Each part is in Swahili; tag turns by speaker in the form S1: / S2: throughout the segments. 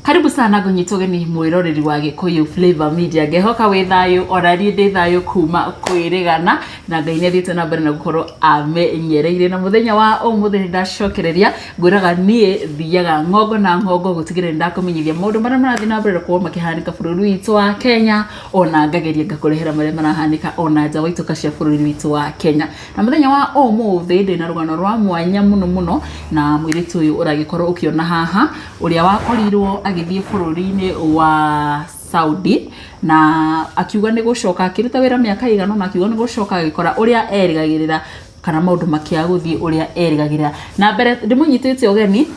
S1: Karibu sana gunyitogeni mwiroreri wa Gikuyu Flavor Media. Ngehoka wi thayu orari ndi thayu kuma kwirigana na Ngai ni thiete na mbere na gukorwo amenyereire na muthenya wa umuthenya ndacokereria ngwiraga nie thiaga ngongo na ngongo gutigire ndakumenyithia maundu maria marathi na mbere kwa makihanika bururi witu wa Kenya ona ngageria ngakurehera maria marahanika ona nja waituka cia bururi witu wa Kenya. Na muthenya wa umuthi ndi na rugano rwa mwanya muno na mwiritu uyu uragikorwo ukiona haha uria wakorirwo agithie bururi-ini wa Saudi na akiuga ni gucoka akiruta wira miaka igana na akiuga ni gucoka agikora uria erigagirira kana maundu makia guthie uria erigagirira. Na mbere ndimunyitite ogeni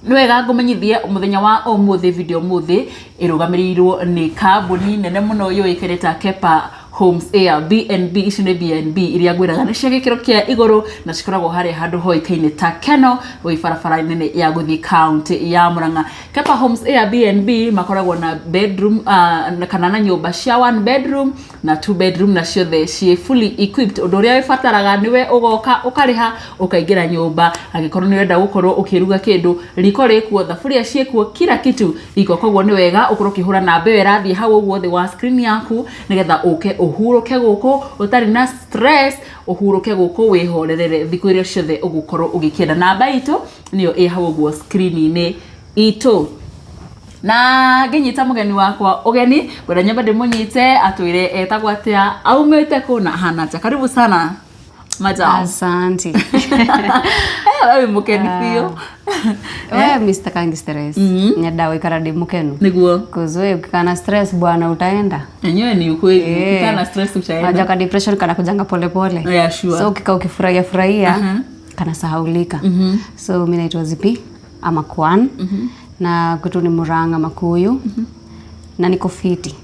S1: nwega ngumenyithie muthenya wa umuthi video muthi irugamirirwo ni kambuni nene muno yoikereta Kepa Homes Airbnb icine BNB iria gwiraga ni ciagikiro kia iguru na cikoragwo hari handu hoikaine ta Keno wi barabara nene ya guthi county ya Murang'a. Kepa Homes Airbnb makoragwo na bedroom kana na nyumba cia 1 bedroom na 2 bedroom na ciothe cie fully equipped. Undu uria wifataraga niwe ugoka ukariha ukaingira nyumba agikorwo ni wenda gukorwo ukiruga kindu riko rikuo thafuria ciekuo kila kitu iko kogwo ni wega ukorwo kihura na mbewe rathi hau uguo the wa screen yaku nigetha uke uhuruke guku utari na stress uhuruke guku wihorerere thiku iria ciothe ugukorwo ugikienda. Namba itu niyo hau uguo screen-ini itu. Na nginyita mugeni wakwa ogeni gwira nyamba ndimunyite atwire etagwa atia aumite kuna hanacha. Karibu sana Maja.
S2: Asante.
S1: Wewe mukeni pio.
S2: Wewe Mr. Kangi stress. Nyada wikara ndi mukenu.
S1: Niguo.
S2: Kuzoe ukikana stress bwana utaenda.
S1: Enyewe ni ukweli. Ukikana stress utaenda.
S2: Majaka depression kana kujanga pole.
S1: Yeah, sure.
S2: So ukifurahia kana sahaulika. So mimi naitwa Zipi ama Kwan. Na kwetu ni Murang'a Makuyu. Na niko fiti.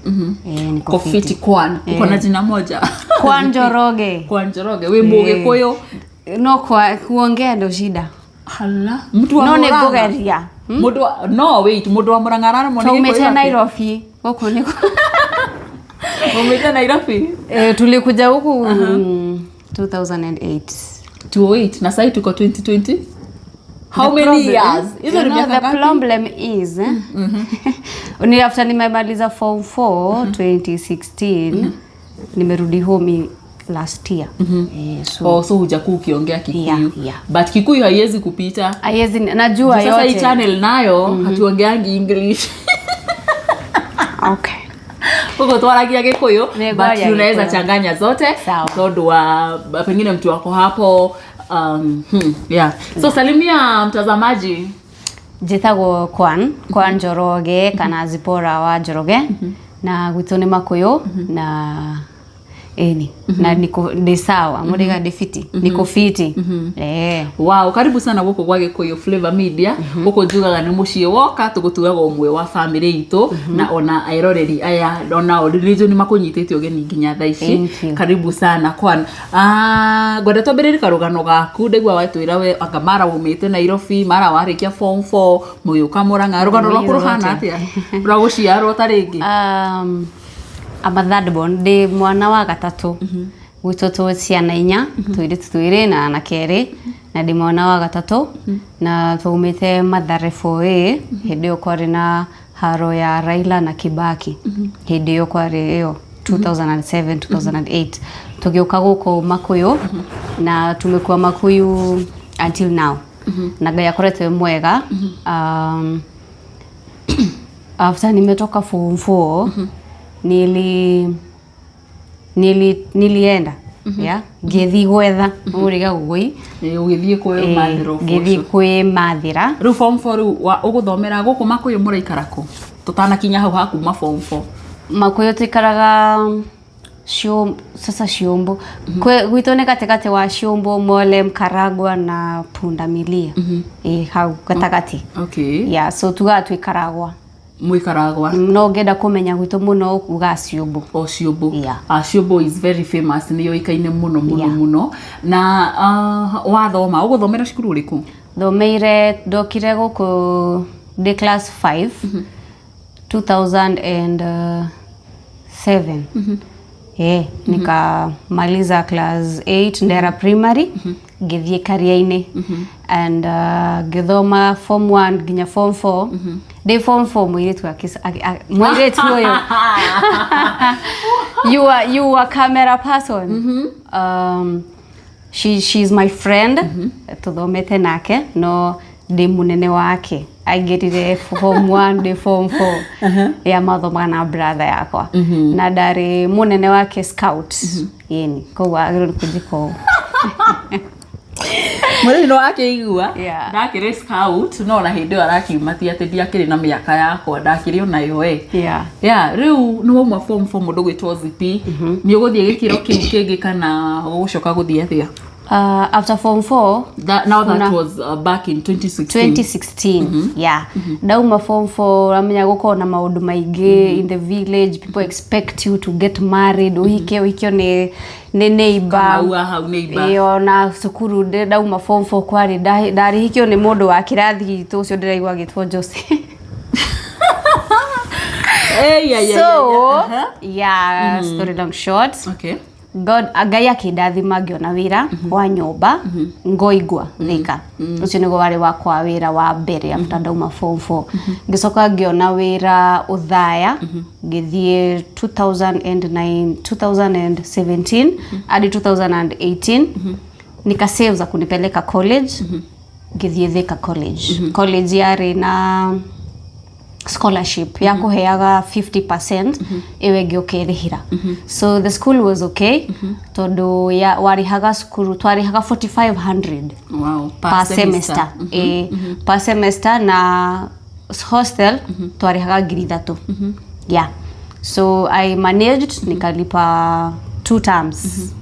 S1: Niko fiti Kwan. Uko na jina moja.
S2: Kwan Njoroge.
S1: Kwan Njoroge. We Mugikuyu.
S2: No kwa kuongea ndo shida.
S1: Hala. Mtu wa Murang'a.
S2: No negogeria.
S1: Mtu wa Murang'a rara mwana.
S2: Tumete Nairobi. Huko niko.
S1: Umete Nairobi?
S2: Tulikuja huku 2008.
S1: 2008 na sasa tuko 2020. How many years?
S2: The problem is ni after nimemaliza form 4 2016 nimerudi home last year.
S1: So hujakuwa ukiongea Kikuyu. But Kikuyu haiwezi kupita.
S2: Haiwezi najua yote.
S1: Sasa hii channel nayo hatuongeangi English.
S2: Okay.
S1: Uko twaragia Gikuyu but tunaweza changanya zote. Tondu wa pengine mtu wako hapo So salimia mtazamaji.
S2: Jetago Kwan Njoroge kana Zipora wa Njoroge na gwitone Makuyu na na niko de sawa muriga de fiti niko fiti.
S1: Wow, karibu sana guko gwa Gikuyu Flavor Media. Guko njugaga ni mucie woka tugutugaga umwe wa family itu na ona airoreri aya ona original ni makunyitete ogeni nginya thaici. Karibu sana Kwan. Gwenda twambiriri karugano gaku ndigwa watwira we akamara umite Nairobi mara warikia form 4 muyuka Murang'a rugano rwa kuruhana atia rwa guciarwo taringi.
S2: I'm a third born, de mwana wa gatatu. Witoto ciana inya, twiri na keri na de mwana wa gatatu na tuumite Mathare 4A hindi kwari na haro ya Raila na Kibaki. Hindi kwari iyo 2007 2008 tugiuka guko Makuyu na tumekuwa Makuyu until now. Na Ngai akorete mwega. After nimetoka form 4 nilienda gethi gwetha uriga gugui
S1: ugithie kwe mathira
S2: gethi kwe mathira
S1: ru form 4 uguthomera guku Makuyu muraikarako tutanakinya hau hakuma form 4
S2: Makuyu tikaraga Shiombo gwitone katikati wa Shiombo Mole Mkaragwa na Pundamilia hau katikati.
S1: Okay.
S2: So tuikaragwa
S1: Muikaragwa
S2: no ngenda kumenya gwitu muno kuga Shiombo.
S1: Shiombo. Shiombo is very famous niyo ikaine muno na wathoma uguthomera cukuru riku? Thomeire
S2: ndokire guku de class 5 2007. Nikamaliza class 8 ndera primary ngithie Karia-ini and githoma form 1 nginya form 4 They form mwiritu mwiritu oyo. You are camera person. She's my friend. Tuthomete nake no ndi munene wake. Aigerire form 1 de form 4 ya mathomaga na brother yakwa na ndari munene wake scout yeni kwa agiro kujiko
S1: Munene wake igua ndakire scout no na hindi arakiuma ti ati ndiakire na miaka yakwa ndakire ona yo riu no mwa form 4 mundu gwitwo zipi ni uguthie gikiro kiu kingi kana gucoka guthie athia.
S2: After form 4
S1: that was back in 2016.
S2: Dauma form 4 amenya gukona maundu maingi in the village. People expect you to get married. Uhikio ni neighbor iyo na sukuru dauma form 4 kwari dari hikio ni mundu wa kirathi tu cio ndiraigwa gitwo Jose. Story long short. God agaya kidathima ngiona wira wa nyumba ngoigwa thika ucio nigo wari wakwa wira wa mbere after dauma form 4 ngicoka ngiona wira uthaya ngithie 2017 hadi 2018 nika save za kunipeleka college ngithie Thika college yari na scholarship ya kuheaga 50% ewe giokirihira. So the school was okay. Todo warihaga skuru twarihaga 4500 per semester. Per semester na hostel twarihaga 3000. So I managed nikalipa 2 terms.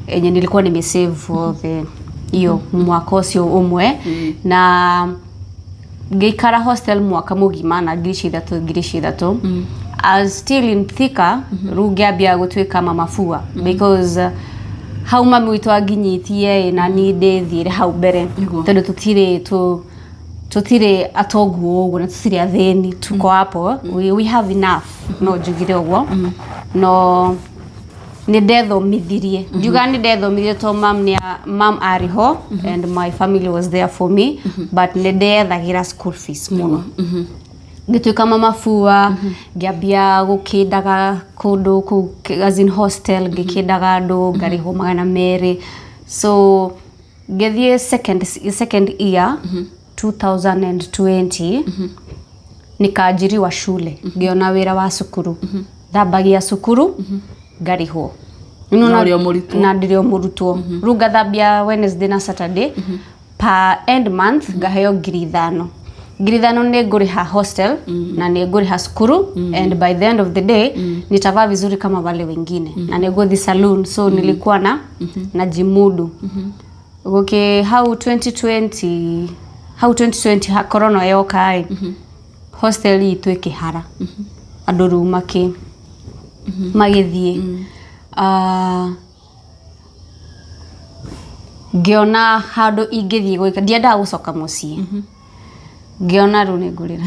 S2: Enye nilikuwa nimesave for the iyo mwaka ucio umwe na ngikara hostel mwaka mugima na ngirishi thatu. I was still in Thika rugiambia gutwika mamafua because how mami witu aginyitie na ni ndethire hau mbere tondu tutire atogu uguo na tutire atheni tuko hapo we have enough no jugire uguo no ni ndethomithirie njuga ni ndethomithirie to mam ariho and my family was there for me but ni ndethagira school fees muno ngituika mamafua ngiambia gukindaga kundu ku as in hostel ngikindaga andu ngariho magana meri so ngithie second year 2020 nikajiriwa shule ngiona wira wa sukuru thambagia sukuru ngariho na ndirio murutwo ruga thambia Wednesday na Saturday per end month ngaheo 5,000 ne nguriha hostel na ne nguriha sukuru and by the end of the day nitavaa vizuri kama wale wengine na negothi saloon so nilikuwa na jimudu okay how 2020 ha corona yoka hostel itu ikihara anduru make magithie ngiona handu ingithie gwika ndienda gucoka mucii ngiona rune ngurira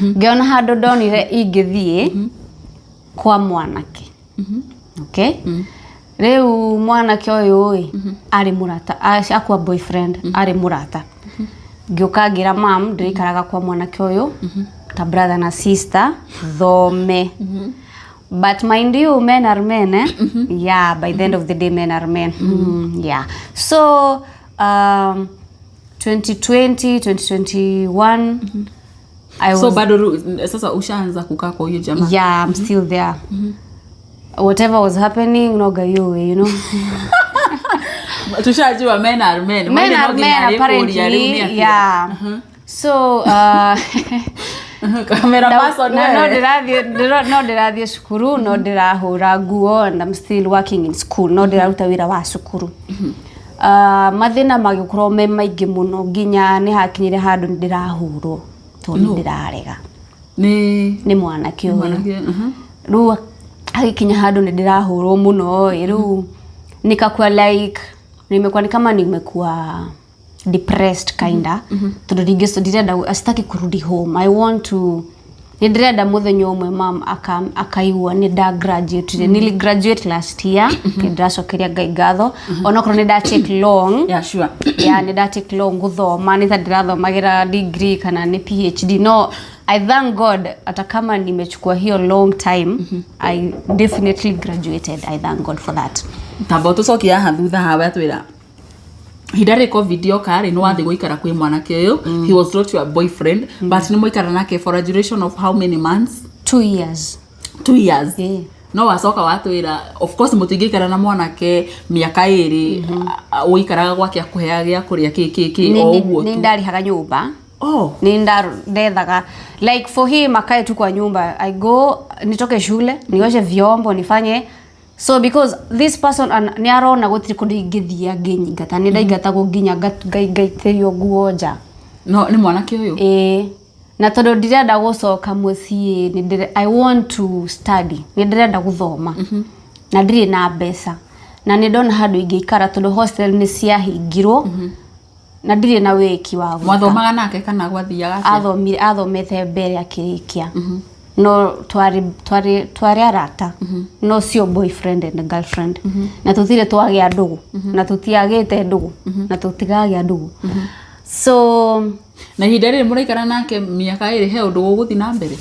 S2: ngiona handu ndonire ingithie kwa mwanake okay riu mwanake uyu ari murata akwa boyfriend ari murata ngioka ngira mam ndirikaraga kwa mwanake uyu ta brother na sister thome but mind you men are men by the end of the day men are men so 2021 I was
S1: so bado sasa ushaanza kukaa kwa hiyo jamaa
S2: I'm still there whatever was happening noga you know
S1: tushajua men are men
S2: apparently so
S1: camera person
S2: no ndirathie cukuru no ndirahura nguo and I'm still working in school no ndiraruta wira wa cukuru mathina magikorwo me maingi muno nginya ni hakinyire handu ndirahurwo tondu ndirarega ni mwanake uyu ru hakinya handu ndirahurwo muno ru nikakua like nimekuwa ni kama nimekuwa depressed kinda tondu ndirenda sitaki kurudi home I want to ndirenda muthenya umwe mam akaiwa ni da graduate nili graduate last year ndracokeria ngai ngatho onokorwo ni da take long ni da take long guthoma ni ta ndirathomagira degree kana ni PhD no I thank God hata kama nimechukua hiyo long time I definitely graduated. I thank God for that.
S1: Tambo tucokia ha thutha hawe atwira hidare ko video kare no wathi guikara kwi mwanake uyu he was not your boyfriend but ni muikara nake for a duration of how many months?
S2: 2 years.
S1: 2 years.
S2: Yeah.
S1: No wacoka watwira of course mutingikara na mwanake miaka iri uikaraga gwake akuheaga gya kuria kiki o uguo
S2: ni ndari haga nyumba.
S1: Oh,
S2: ni ndethaga like for him akae tu kwa nyumba. I go nitoke shule nioshe vyombo nifanye. So because this person ni arona gutiri kundu ingithia nginyingata ni ndaingata guginya gaiteyo guoja.
S1: No ni mwanake uyu?
S2: Na tondu ndirenda gucoka mucii I want to study. Ni ndirenda guthoma. Na ndiri na mbeca. Na ni ndona handu ingiikara tondu hostel ni ciahingirwo. Na ndiri na wiki wa guka.
S1: Mwathomaga nake kana gwathiaga?
S2: Athomete mbere akirikia. No twari arata. No sio boyfriend and girlfriend. Na tutire twagia ndugu. Na tutiagite ndugu. Na tutigagia ndugu. So
S1: na hidare muraikara nake miaka iri he undu guguthi na mbere?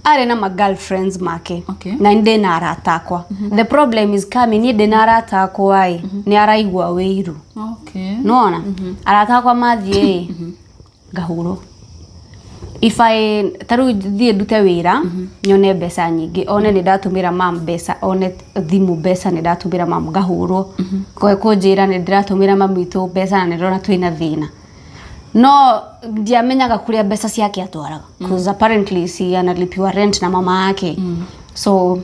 S2: Are na ma girlfriends make.
S1: Okay.
S2: Na inde na arata akwa. The problem is coming ni na arata akwa ai ni araigwa weiru.
S1: Okay.
S2: Noona arata akwa mathie gahuro. If I taru thie ndute wira nyone mbeca nyingi one ni ndatumira mam mbeca one thimu mbeca ni ndatumira mam gahuro kwa kunjira ni ndiratumira mam itu mbeca na ndirona twina thina. No ndiamenyaga kuria mbeca ciake atwaraga because apparently si analipiwa rent na mama yake. So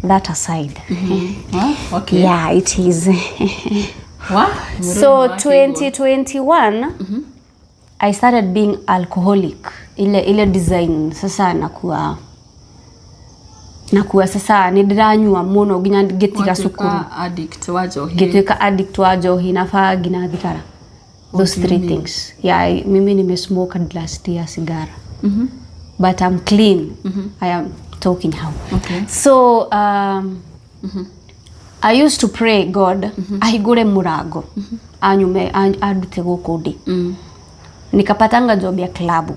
S2: that aside.
S1: Okay.
S2: Yeah, it is.
S1: What?
S2: So 2021 I started being alcoholic. Ile design sasa nakuwa sasa ndiranyua muno ginya getiga cukuru.
S1: Addict wa johi.
S2: Geteka addict wa johi na fagi na thigara. Those three things. Yeah, mimi nimesmoke last year sigara. But I'm clean. I am talking how.
S1: Okay.
S2: So I used to pray God ahigure murago anyume adute guku ndi. Nikapatanga job ya club.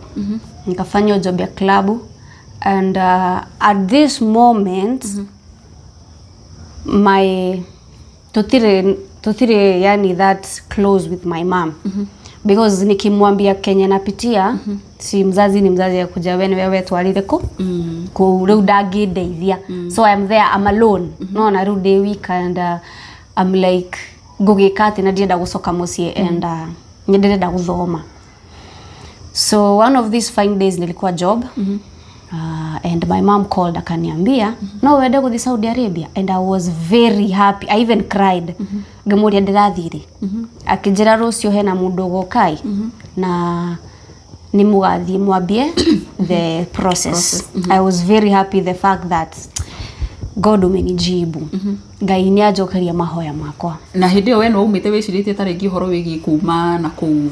S2: Nikafanya job ya club and at this moment my totire yani that close with my mom because nikimwambia Kenya napitia si mzazi ni mzazi ya kuja wewe twalire ko reu ndangindeithia. So I'm there, I'm alone. No na reu day week and I'm like gugikati na ndienda gucoka mucie and ndirenda guthoma. So one of these fine days nilikuwa job and my mom called akaniambia no wende guthi Saudi Arabia and I was very happy. I even cried. Ngemuria ndirathire akijira rucio hena mundu gokai na ni mugathi mwambie the process. I was very happy the fact that God umenijibu. Ngai ni ajokeria mahoya makwa.
S1: Na hindi we no umite wiciritie taringi horo wigi kuma na ku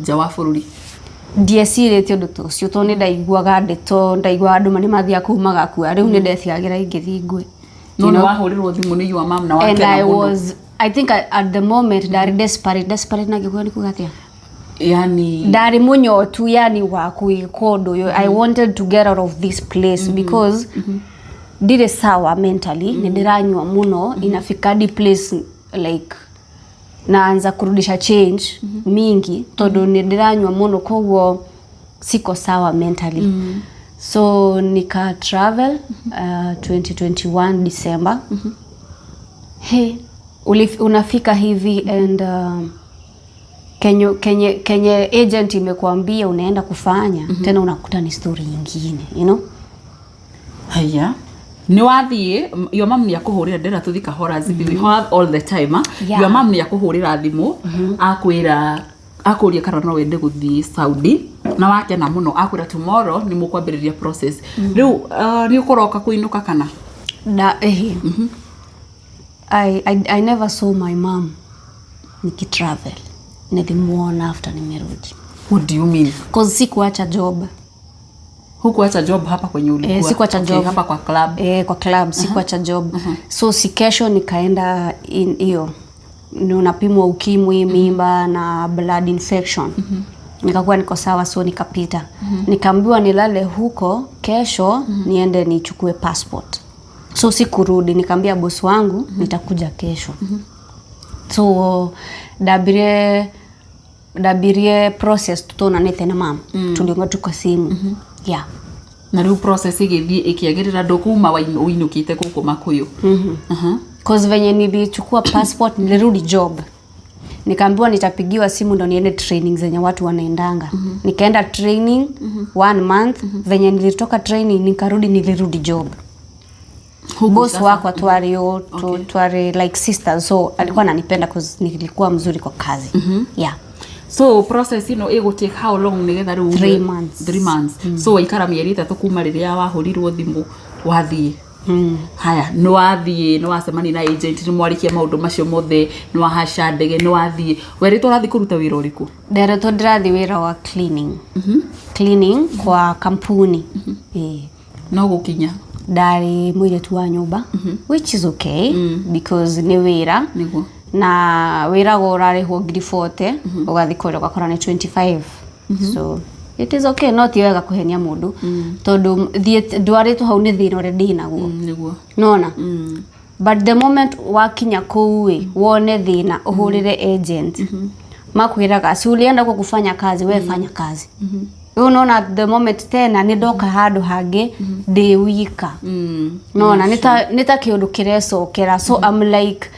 S1: jawa bururi?
S2: Ndiecirĩtie ũndũ tũcio to nĩ ndaiguaga ndeto ndaigua andũ mani mathia kumaga kwa rĩu nĩ ndeciagĩra ingĩthi ngwe.
S1: No no wahũrĩrwo thimũ nĩ your mom na wake
S2: na mũno. I think at the moment ndari desperate na gĩkũyũ nĩ kugatia.
S1: Yani
S2: ndari munyotu yani wa kuikondo. I wanted to get out of this place because ndire sawa mentally ni ndiranywa muno inafika di place like naanza kurudisha change mingi todo ndiranywa muno koguo siko sawa mentally. So nika travel 2021 December. Hey, unafika hivi and Kenye agent imekuambia unaenda kufanya tena unakuta ni story nyingine, you know.
S1: Haya ni wathie your mom ni akuhurira ndera tuthika horas we have all the time. Your mom ni akuhurira thimu akwira akuria kana no wende guthii Saudi na wake na muno akwira tomorrow ni mukwambiriria process riu ni ukuroka kuinuka kana
S2: I never saw my mom nikitravel. Nilimuona after nimerudi.
S1: What do you mean?
S2: Cause sikuacha job.
S1: Hukuacha job hapa kwenye ulikuwa?
S2: Sikuacha job
S1: hapa kwa club.
S2: Kwa club sikuacha job. So si kesho nikaenda in hiyo. Unapimwa ukimwi, mimba na blood infection. Nikakuwa niko sawa, so nikapita. Nikaambiwa nilale huko, kesho niende nichukue passport. So sikurudi, nikamwambia boss wangu nitakuja kesho. So dabirie process tutonanete na mama. Tuliongea tu kwa simu. Yeah.
S1: Na riu process igithie ikiagirira ndokuma uinukite guku Makuyu.
S2: Cause venye nilichukua passport nilirudi job. Nikaambiwa nitapigiwa simu ndo niende training zenye watu wanaendanga. Nikaenda training 1 month. Venye nilitoka training nilirudi job. Boss wako twari like sisters, so alikuwa ananipenda cause nilikuwa mzuri kwa kazi. Yeah.
S1: So process ego take how long nigetha riu
S2: 3 months.
S1: 3 months. So ikara mieri 3 kuma riria wahurirwo thimu wathie. Haya no wathie no wacemani na agent ni mwarikia maundu macio mothe no wahasha ndege no wathie weritwo rathi kuruta wira uriku
S2: nderetwo ndirathi wira wa cleaning. Cleaning kwa kampuni.
S1: No gukinya
S2: ndari mwiretu wa nyumba, which is okay because ni wira
S1: niguo
S2: na wira go rarihwo 40 ugathi kwira gakora ni 25. So it is okay, not wega kuhenia mundu tondu ndwaritwo hau ni thina already naguo
S1: niguo
S2: nona. But the moment wakinya kuwe wone thina uhurire agent makwiraga si ulienda kwa kufanya kazi, wewe fanya kazi. Unaona the moment tena ni ndoka handu hangi ndi wika. Nona nita kiundu kirecokera, so I'm like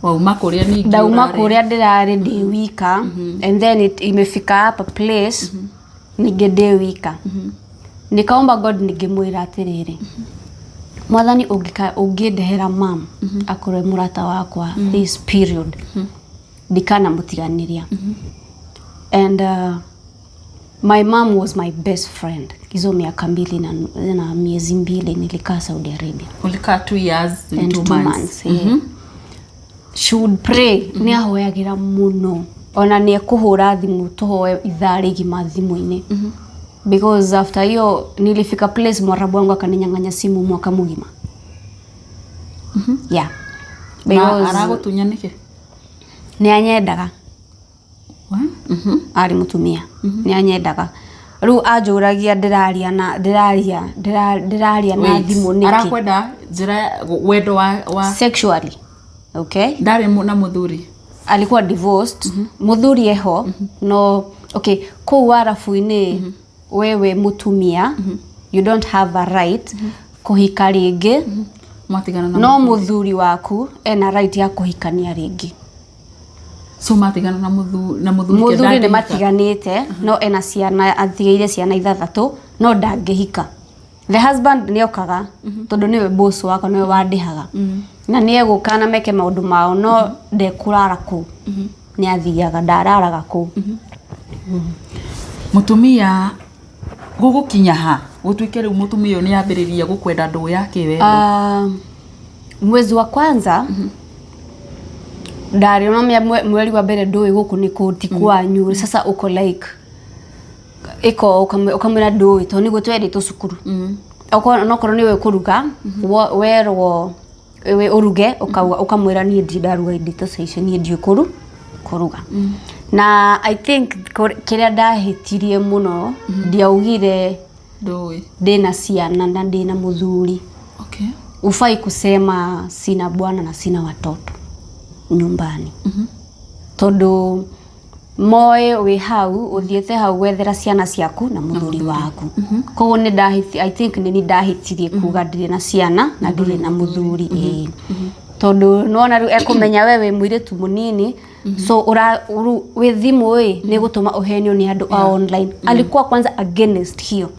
S1: wauma kuria ningi
S2: dauma kuria ndirari ndi wika and then imefika up a place nige ndi wika. Nikaomba God nigimwira atiriri mwathani ungindehera mam akore murata wakwa this period dikana mutiganiria. And my mom was my best friend. Hizo miaka 2 na miezi 2 nilikaa Saudi Arabia.
S1: Ulikaa 2 years and 2 months.
S2: She would pray. Ni ahoyagira muno. Ona ni kuhura thimu tuhoe ithari gima thimu-ini. Because after hiyo nilifika place mwarabu wangu akaninyang'anya simu mwaka mugima. Yeah.
S1: Because aragutunya niki?
S2: Ni anyendaga. Ari mutumia. Ni anyendaga. Ru ajuragia ndiraria na thimu niki.
S1: Arakwenda njira wendo wa
S2: sexually. Okay?
S1: Ndari na muthuri
S2: alikuwa divorced. Muthuri eho no. Okay, ko warafu-ini wewe mutumia you don't have a right kuhika ringi.
S1: Matigana na
S2: no muthuri waku ena right ya kuhikania ringi.
S1: So matigana na muthuri
S2: ni matiganite. No ena ciana athigeire ciana 3 no ndangihika. The husband ni okaga tondu niwe boss wako, niwe wandihaga na ni egukana meke maundu mao no ndekurara ku ni athiaga ndararaga ku.
S1: Mutumia gugukinya ha gutwike riu mutumia ni yambiriria gukwenda ndu yake wendo.
S2: Mwezi wa kwanza ndari no mweri wa mbere ndu guku ni kuti kwanyu. Sasa uko like iko ukamwira ndu to ni gutweri to cukuru. No korwo niwe kuruga werwo we uruge ukamwira ni ndaruga indito saicio ni ndi kuruga. Na I think kiria ndahitirie muno ndiaugire ndina ciana na ndina muthuri.
S1: Okay.
S2: Ufai kusema sina bwana na sina watoto nyumbani. Tondu moe we hau uthiete hau wethera ciana ciaku na muthuri waku. Koguo ni I think ni ndahitirie kuga ndire na ciana na ndire na muthuri. Tondu nona riu ekumenya wewe muiretu munini. So we thimu ni gutuma uhenio ni andu online. Alikuwa kwanza against hiyo.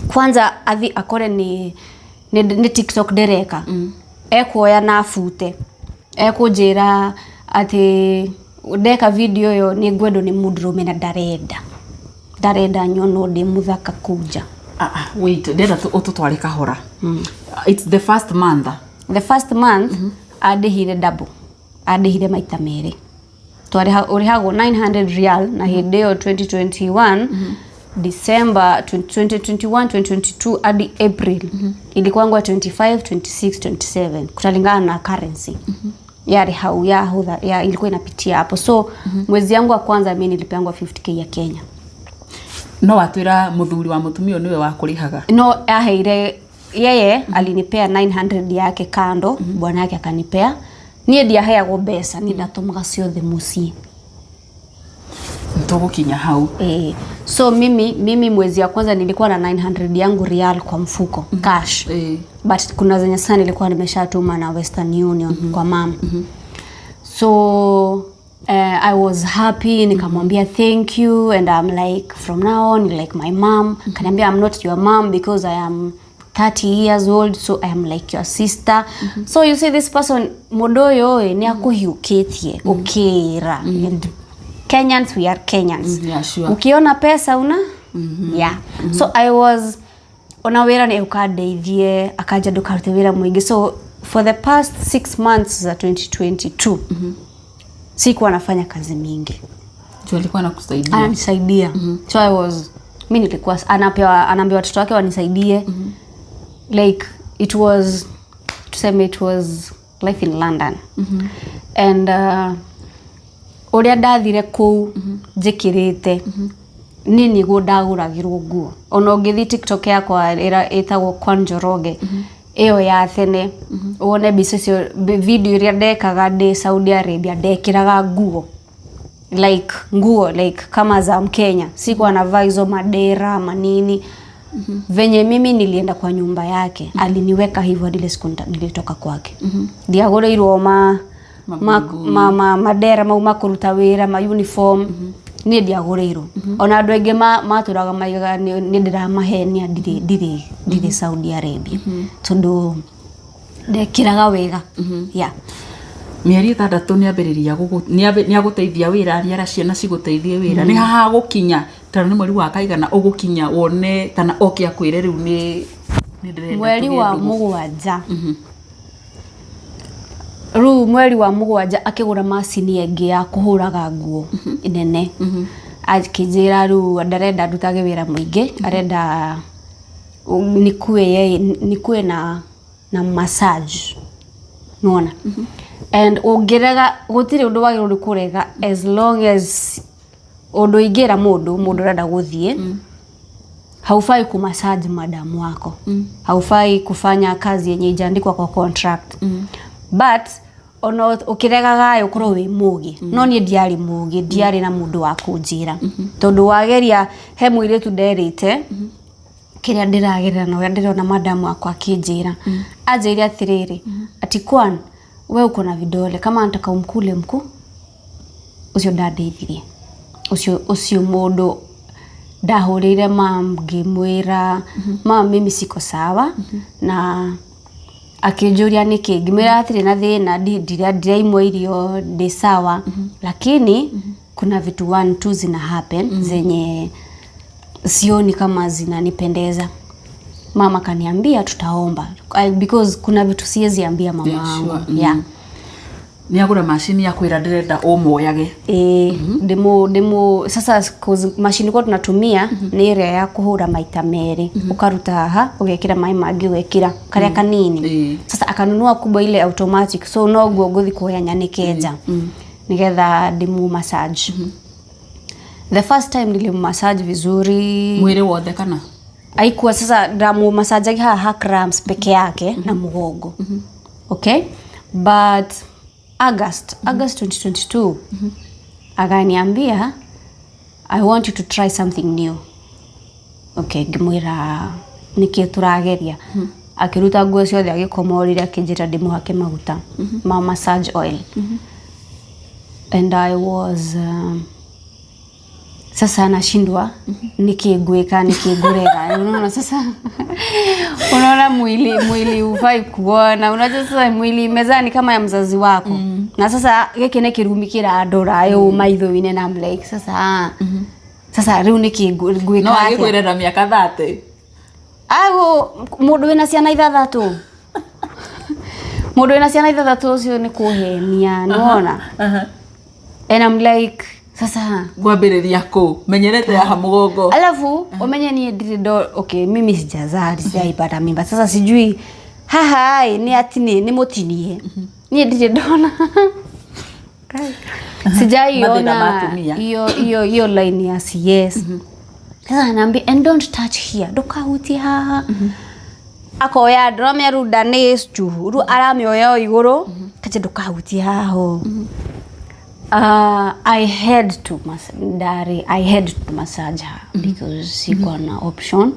S2: Kwanza athi akore ni TikTok dereka. Ekuoya na fute. Ekujira ati ndeka video yo ni ngwendo ni mudrume na ndarenda nyono ndi muthaka kuja.
S1: Wait, ndenda ututware kahora. It's the first month.
S2: The first month adihire double. Adihire maita mere. Urihago 900 real na hideo 2021 December 2021 2022 hadi April ilikuwa ngwa 25 26 27 kutalingana na currency. yari hau ya hudha ya ilikuwa inapitia hapo. So mwezi yangu wa kwanza mimi nilipeangwa 50k ya Kenya.
S1: No atwira muthuri wa mutumio niwe wa kurihaga?
S2: No, aheire yeye alinipea 900 yake kando, bwana yake akanipea. Nie ndiaheagwo mbeca, ni ndatumaga ciothe mucii.
S1: Ntugukinya hau.
S2: So mimi mwezi ya kwanza nilikuwa na 900 yangu real kwa mfuko, cash. But kuna zenye sana nilikuwa nimeshatuma na Western Union kwa mama. So I was happy, nikamwambia thank you, and I'm like from now on you're like my mom. Kaniambia I'm not your mom because I am 30 years old, so I am like your sister. So you see this person modoyo ni akuhiuketie ukira. And Kenyans, we are Kenyans.
S1: Yeah, sure.
S2: Ukiona pesa una? Yeah. So I was on a wera ne ukadeithie akaja dukarute wera mwingi. So for the past 6 months za 2022 sikuwa nafanya kazi mingi.
S1: Jo alikuwa anakusaidia?
S2: Ananisaidia. So I was, mimi nilikuwa anaambia watoto wake wanisaidie. Like it was, tuseme it was life in London. And oria ndathire kuu njikirite nini go ndaguragirwo nguo. Ona ungithi TikTok yakwa etagwo Kwa Njoroge iyo ya thene wone mbica cio video iria ndekaga ndi Saudi Arabia ndekiraga nguo like kama za Mkenya, sikuwa navaa hizo madera manini. Venye mimi nilienda kwa nyumba yake aliniweka hivyo ile siku nilitoka kwake. Ndiagoreirwo madera mauma kuruta wira ma uniform ni ndiagoreirwo. Ona andu aingi maturaga maiga ni ndiramahenia ndire Saudi Arabia tondu ndekiraga wega. Yeah.
S1: Mieri 6 niambiriria niaguteithia wira niara ciana ciguteithie wira ni haha gukinya tano ni mweri wa kaigana ugukinya wone tana okia kwire riu ni ndirenda
S2: mweri wa mugwanja. Ru mweri wa mugwanja akigura macini yengi ya kuhuraga nguo inene. Akijira ru ndarenda ndutage wira mwingi, arenda nikue na massage. Nona. And ongeraga gutire undu wagiru kurega as long as undu ingira mundu rada guthie. Haufai kumassage madam wako. Haufai kufanya kazi yenye ijaandikwa kwa contract. But ono ukirega gayo kuro wi mugi. No ni diari mugi, diari na mundu wa kunjira. Tondu wageria he mwire tu derite. Kiria ndiragerera no ndirona madam wako akinjira. Ajira atiriri. Ati Kwan, wewe uko na vidole kama anataka umkule mku ucio ndadeithirie. Ucio mundu ndahurire mam ngimwira mam mimi siko sawa na akinjuria niki ngimwira atiri na thina ndiraimwe irio ndi sawa lakini kuna vitu 1-2 zina happen zenye sioni kama zinanipendeza. Mama kaniambia tutaomba because kuna vitu siwezi ambia mama wangu. Yeah.
S1: Ni agura machine ya kwira ndirenda omoyage.
S2: Demo sasa machine kwa tunatumia ni ile ya kuhura maita meri. Ukaruta haha ugekira mai magi wekira karia kanini. Sasa akanunua kubwa ile automatic, so no guthi kuoya nyanikeja. Nigetha demo massage. The first time nilimassage vizuri
S1: mwili wothe kana
S2: aikuwa sasa damu massage haha cramps peke yake na mugongo. Okay, but August 2022 akaniambia I want you to try something new. Okay, ngimwira niki turageria. Akiruta nguo ciothe agikomorire akinjira ndimu hake maguta ma massage oil. And I was sasa nashindwa nikigweka nikigurega. Unaona sasa unaona mwili ufai kuona. Unajua sasa mwili mezani kama ya mzazi wako. Na sasa geke nekirumikira andora yo maitho-ine na like sasa sasa riu nikigweka.
S1: No agigwirera miaka 30.
S2: Ago mundu wina ciana 3. Mundu wina ciana 3 ucio ni kuhenia, unaona? And I'm like sasa
S1: gwambiriria ku menyerete ya hamugongo.
S2: Alafu umenye ni ndirido okay mimi sijazali sijaipata mimba. Sasa sijui haha ni atini ni motinie. Ni ndona. Sijaiona hiyo line ya CS. Sasa anaambia and don't touch here. Ndukahutie haha. Akoya drama ruda nestu. Ru aramioya iguru. Kaje ndukahutie haha. I had to massage her because sikuwa na option.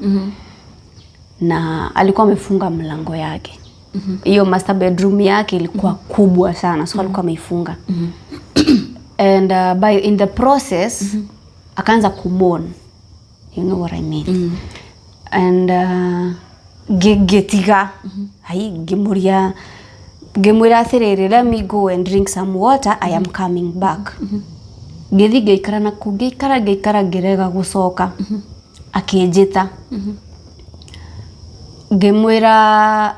S2: Na alikuwa amefunga mlango yake. Hiyo master bedroom yake ilikuwa kubwa sana, so alikuwa ameifunga. And in the process akaanza kumon, you know what I mean. And getiga hai gemwira atherere, let me go and drink some water, I am coming back. Gethi geikara na geikara gerega gucoka akinjita. Gemwira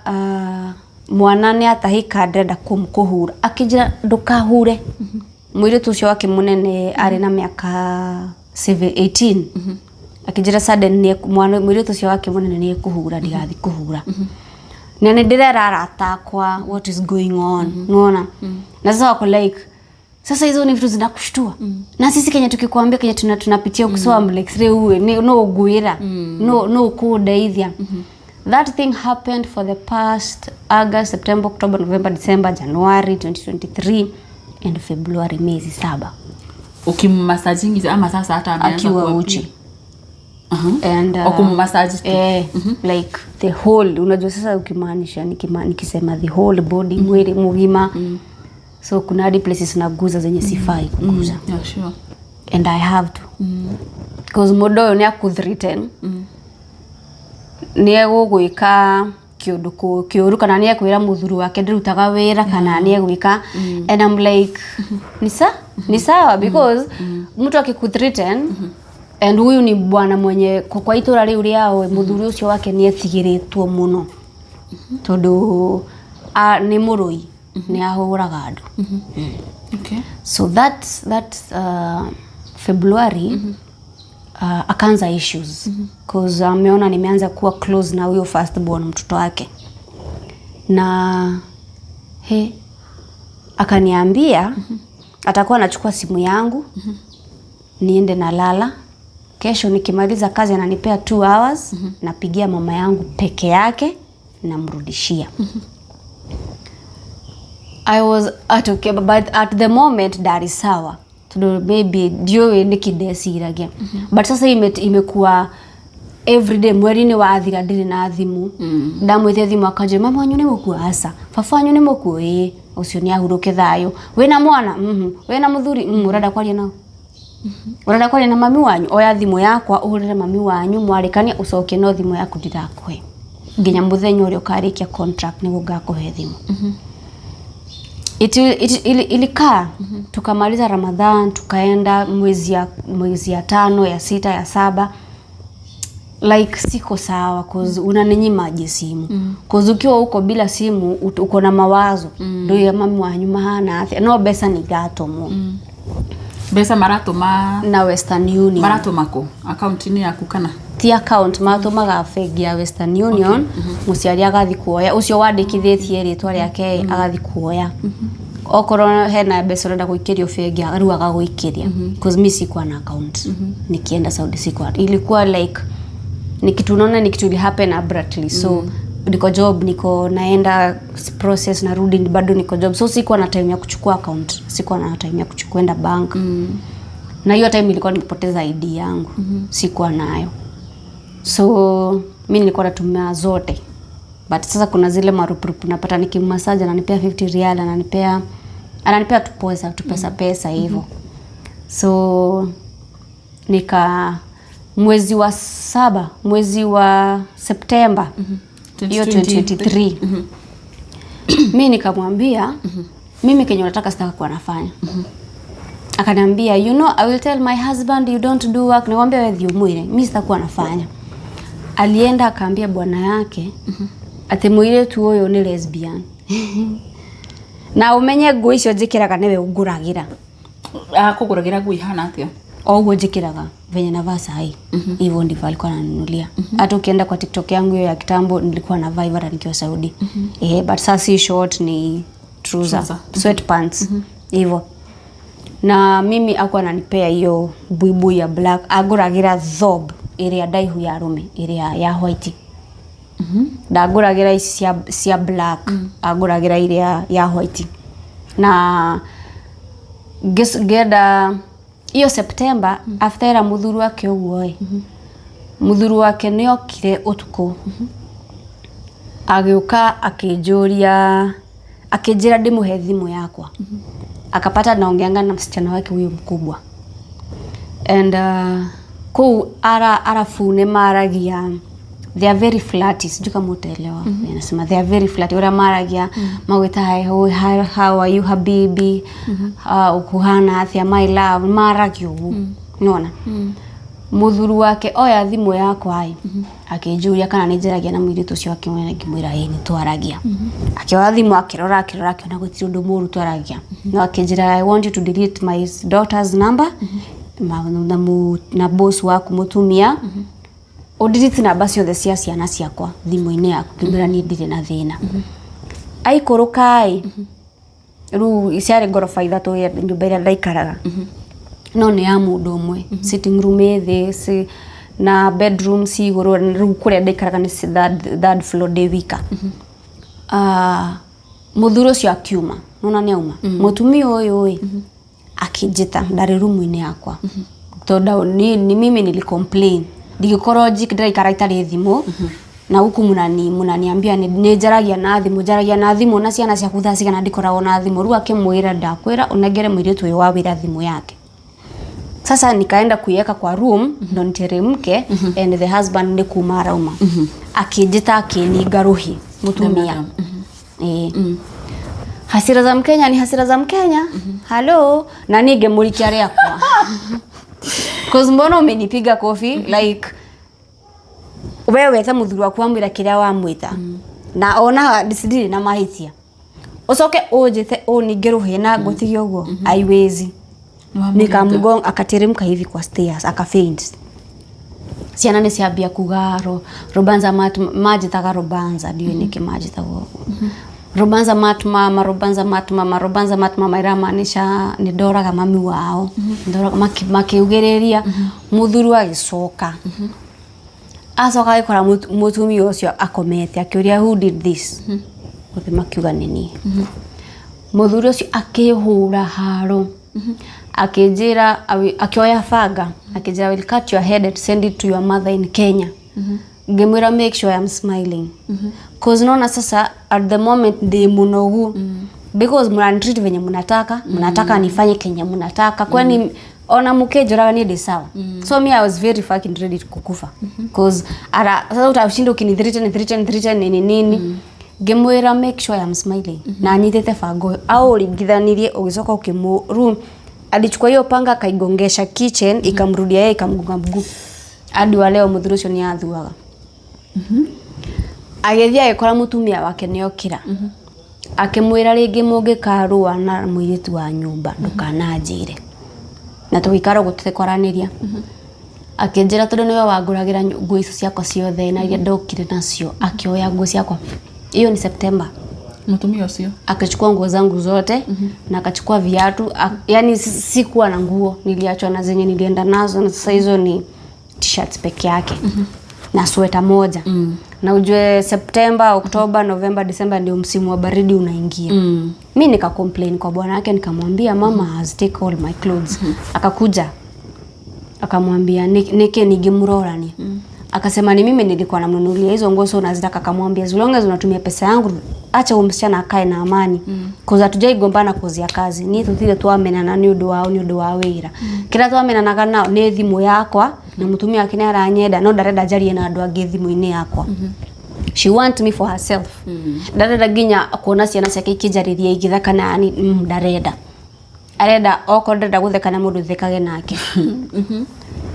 S2: mwana ni atahika ndenda kumkuhura, akijira ndukahure. Mwire tucio wake munene ari na miaka 18. Akijira sudden ni mwana mwire tucio wake munene ni kuhura, ndigathi kuhura. Nene ndirera aratakwa, what is going on, unaona. Na sasa wako like sasa hizo ni vitu zinakushtua. Na sisi Kenya tukikwambia Kenya tunapitia kusoa mlexre uwe no guira, no kudeithia. That thing happened for the past August, September, October, November, December, January 2023 and February, miezi 7.
S1: Ukimmassaging ama sasa hata ameanza
S2: kuwa uchi. And
S1: ukummassage
S2: like the whole, unajua sasa ukimaanisha nikisema the whole body, mwili mzima. So kuna hadi places naguza zenye sifai kuguza.
S1: Yeah, sure.
S2: And I have to. Because modo ni akuthreaten. Niye gugwika kiundu kiuru kana niye kwira muthuru wake ndirutaga wira kana niye gwika. And I'm like ni sawa because mtu akikuthreaten and huyu ni bwana mwenye kwa itura riu riao muthuru ucio wake ni etigiritwo muno tondu ni murui ni ahuraga andu.
S1: Okay.
S2: So that February akaanza issues because ameona nimeanza kuwa close na huyo first born mtoto wake. Na akaniambia atakuwa anachukua simu yangu niende na lala. Kesho nikimaliza kazi ananipea 2 hours napigia mama yangu peke yake namrudishia. I was okay, but at the moment that is sawa. To maybe dio nikidesiragia. But sasa imekuwa everyday mweri-ini wa athira ndiri na thimu. Ndamwite thimu akaje mama wanyu ni mukua asa. Baba wanyu ni mukua ucio ni ahuruke thayo. Wena mwana? Wena muthuri? Urenda kwaria nao? Urenda kwaria na mami wanyu? Oya thimu yakwa uhurire mami wanyu mwarikania ucoke no thimu yaku ndirakwe. Nginya muthenya uri ukarikia contract ni gugakuhe thimu. Ilikaa tukamaliza Ramadhan, tukaenda mwezi ya 5, ya 6, ya 7. Like siko sawa cause unaninyima simu. Cause ukiwa huko bila simu uko na mawazo. Ndio ya mami wanyu mahana athi. No besa ni gato mo.
S1: Besa maratuma
S2: na Western Union.
S1: Maratuma ko account ni yaku kana?
S2: Ti account matumaga bengi ya Western Union. Muciari agathi kuoya ucio wandikithitie ritwa riake agathi kuoya. Okoro hena mbeca urenda guikirio bengi riu agaguikiria because mimi sikuwa na account. Nikienda Saudi sikuwa. Ilikuwa like ni kitu unaona ni kitu ili happen abruptly. So niko job, niko naenda process na rudi bado niko job. So sikuwa na time ya kuchukua account. Sikuwa na time ya kuchukua bank. Na hiyo time nilikuwa nimepoteza ID yangu. Sikuwa nayo. So mimi nilikuwa natumia zote. But sasa kuna zile marupurupu napata nikimmassage ananipea 50 rial ananipea tu pesa hivyo. So mwezi wa 7, mwezi wa September hiyo 2023 mimi nikamwambia mimi Kenya nataka sitaka kuwa nafanya. Akaniambia you know I will tell my husband you don't do work. Niwaambia wewe umwire mimi sitakuwa nafanya. Alienda akaambia bwana yake ati mwire tu uyo ni lesbian. Na umenye ngui icio njikiraga niwe unguragira.
S1: Kuguragira ngui hana atia?
S2: Oguo njikiraga venye na vasa hai. Hivyo ndivyo alikuwa ananunulia. Hata ukienda kwa TikTok yangu hiyo ya kitambo nilikuwa na Viber nikiwa Saudi. But sasa si short ni trouser. Sweatpants. Hivyo. Na mimi akuwa ananipea hiyo buibui ya black, aguragira thob area daihu ya rume, area ya white. Ndaguragira isi cia black, aguragira area ya white. Na geda iyo September after era muthuru wake uguo muthuru wake ni okire utuku ageuka akinjuria akinjira ndimuhe thimu yakwa akapata naongeanga na msichana wake huyo mkubwa and arafune maragia they are very flat, sijui kama utaelewa. Nasema they are very flat. Ora maragia magweta how are you habibi, ukuhana athia my love, maragio unaona. Muthuru wake oya thimu yako ai akijuria kana nijeragia na mwiritu cio akimwena ngimwira ni twaragia akioya thimu akirora akiona gutiri undu muru twaragia no akinjira I want you to delete my daughter's number na boss waku mutumia udiriti namba ciothe cia ciana ciakwa thimu-ini yaku kimira ni ndire na thina aikorokai ru iciare ngorofa ithatu ya nyumba ira ndaikaraga no ni ya mundu umwe sitting room thi na bedroom si iguru ru kuria ndaikaraga ni third floor de wika muthuro cio akiuma nona ni auma mutumia uyu akijita ndari room-ini yakwa tonda ni mimi nilicomplain digikoroji ndaikara itari thimu na huku munaniambia ni jaragia na thimu na ciana cia kutha cigana ndikoragwo na thimu ru akimwira ndakwira unegere mwiritu uyu wa wira thimu yake. Sasa nikaenda kuiweka kwa room ndo niteremke and the husband ni kumara uma akijita akiniga ruhi mutumia hasira za Mkenya ni hasira za Mkenya hello na nige mulikia yakwa cause mbona umenipiga kofi like wewe ta muthuru waku amwira kiria wamwita na ona disidiri na mahitia ucoke ujite unigeruhe na ngutigia uguo aiwezi nikamgonga akateremka hivi kwa stairs akafaint ciana ni ciambia kugaro robanza majitaga robanza ndio nikimajita wo robanza matma iramanisha ni ndoraga mami wao ndoraga makiugiriria muthuru agicoka acoka agikora mutumi ucio akomete akiuria who did this uthi makiuga nini muthuru ucio akihura haro akijira akioya faga akijira will cut your head and send it to your mother in Kenya ngemwira make sure I'm smiling cause nona sasa at the moment de munogu because mnanitreat venye mnataka nifanye Kenya mnataka kwani ona mukejora ni de sawa so me I was very fucking ready kukufa cause sasa utashinda ukinithreaten nini ngemwira make sure I'm smiling na nyitete fago au ligithanirie ugicoka ukimu room alichukua hiyo panga kaigongesha kitchen ikamrudia yeye ikamgonga mguu hadi wa leo muthuru ucio ni athuaga agethia ekora mutumia wake niokira akimwira ringi mungikarua na mwiritu wa nyumba ndukananjire na tuikara gutekoraniria akinjira tondu niwe wanguragira nguo icio ciakwa ciothe na iria ndokire nacio akioya nguo ciakwa hiyo ni September
S1: mutumia ucio
S2: akachukua nguo zangu zote na akachukua viatu yani sikuwa na nguo niliachwa na zenye nilienda nazo na sasa hizo ni t-shirts peke yake na sweta moja na ujue September, October, November, December ndio msimu wa baridi unaingia mimi nika complain kwa bwana yake nikamwambia mama has take all my clothes akakuja akamwambia nike nigimurorani akasema ni mimi nilikuwa namnunulia hizo nguo so nazitaka akamwambia as long as unatumia pesa yangu acha umsichana akae na amani cause hatujaigombana kozi ya kazi ni tutile twamena na ni undu wa wira kila twamena na kana ni thimu yakwa na mutumia akine aranyenda no ndarenda jarie na andu angi thimu-ini yakwa she want me for herself ndarenda ginya kuona ciana ciake ikijariria igithaka na ni ndarenda arenda oko ndarenda gutheka na mundu thekage nake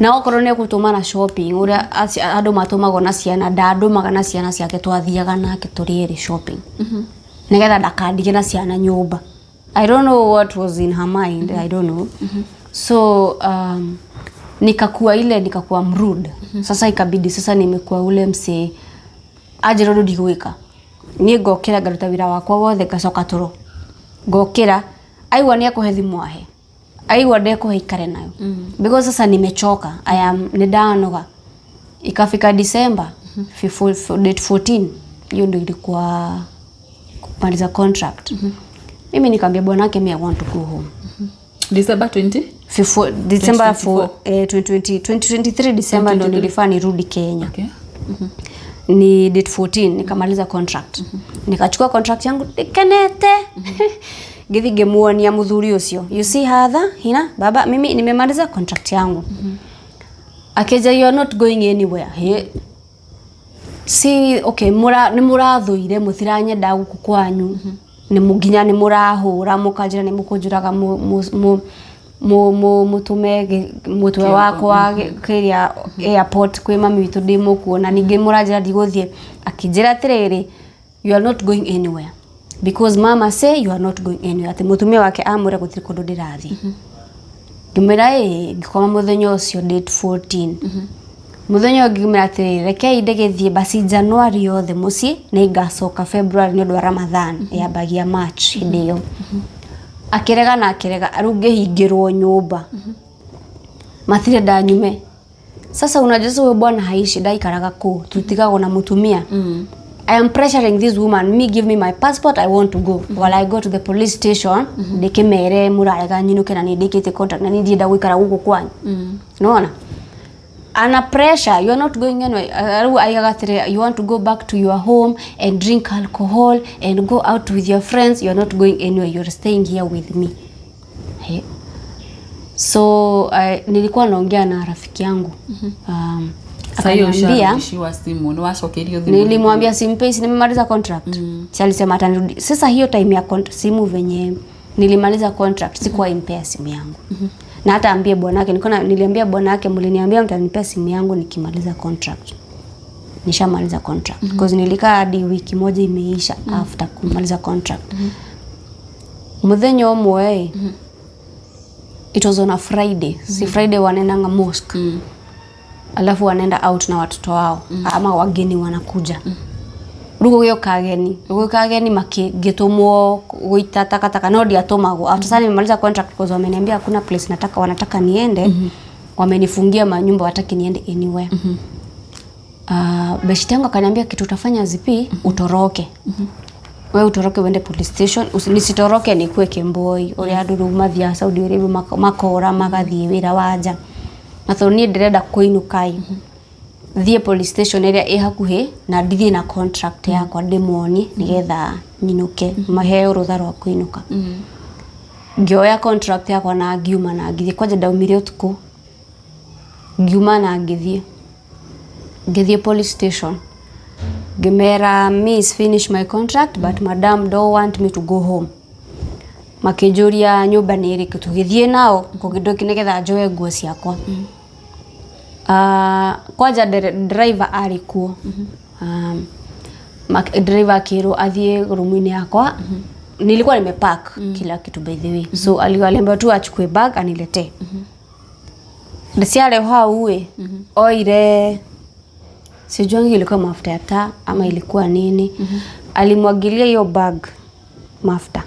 S2: na okorwo ne gutumana shopping uria andu matumago na ciana ndandumaga na ciana ciake twathiaga nake turiere shopping nigetha ndakandige na ciana nyumba I don't know what was in her mind I don't know so nikakuwa mrude sasa ikabidi sasa nimekuwa ule mse aje rodo digwika ni ngokera garuta wira wakwa wothe gacoka toro gokira aigwa ni akuhe thimu ahe aigwa ndekuhe ikare nayo because sasa nimechoka nidanoga ikafika December date 14 hiyo ndio ilikuwa kumaliza contract. Mimi nikamwambia bwanake I want to go home.
S1: December
S2: 2023 December ndio nilifaa nirudi Kenya.
S1: Okay.
S2: Ni date 14 nikamaliza contract. Nikachukua contract yangu kenete. Githige muonia muthuri ucio. You see hatha hina baba mimi nimemaliza contract yangu. Akeja you are not going anywhere. He si okay ni murathuire mutiranyenda guku kwanyu. Ni muginya ni murahura mukajira ni mukujuraga mutume mutwe wakwa kiria airport kwi mami witu ndimo kuona ningi murajira ndiguthie akijira tiriri you are not going anywhere because mama say you are not going anywhere ati mutumia wake amure guthiri kundu ndirathi ngimira ngikoma muthenya ucio date 14 muthenya ngimira ati reke ndegethie basi January yothe muci na igacoka February ni ndo Ramadhan ya bagia March ndio akirega aruge hingirwo nyumba matire ndanyume sasa unajua wewe bwana haishi daikaraga ku tutigagwo na mutumia I am pressuring this woman me give me my passport I want to go while I go to the police station ndikimere murarega nyinuke na ndikite contract na ndienda gwikara guku kwanyu unaona ana pressure you are not going anywhere ayagatire you want to go back to your home and drink alcohol and go out with your friends you are not going anywhere you are staying here with me so nilikuwa naongea na rafiki yangu akaniambia nilimwambia simpesi nimemaliza contract alisema atanirudi sasa hiyo time ya simu venye nilimaliza contract sikuwa impea simu yangu na hata ambie bwanake niliambia bwanake mliniambia mtanipea simu yangu nikimaliza contract nishamaliza contract because nilikaa hadi wiki moja imeisha after kumaliza contract muthenya omwe it was on a Friday si Friday wanaenda mosque alafu wanaenda out na watoto wao ama wageni wanakuja rugo kageni makigetomwo guita takataka no ndiatomago after sana nimemaliza contract because wameniambia hakuna place wanataka niende wamenifungia manyumba wataki niende anywhere beshitango akaniambia kitu utafanya zipi utoroke wewe utoroke uende police station unisitoroke nikue Kemboi uri aduru mathia Saudi Arabia makora magathie wira waja na thoni ndirenda kuinukai thie police station area hakuhe na ndithi na contract yakwa ndimoni nigetha nyinuke maheo rutha rwa kuinuka ngioya contract yakwa na ngiuma na ngithie kwaje ndaumire utuku ngiuma na ngithie police station ngimera miss finish my contract but madam don't want me to go home makijuria nyumba ni iri tugithie nao kugidoki nigetha njoe nguo ciakwa kwaja driver alikuwa driver kiro athie room-ini yakwa nilikuwa nimepack kila kitu by the way so aliambia tu achukue bag anilete ndisiale hauwe oire sijuangi ilikuwa mafuta ya taa ama ilikuwa nini alimwagilia hiyo bag mafuta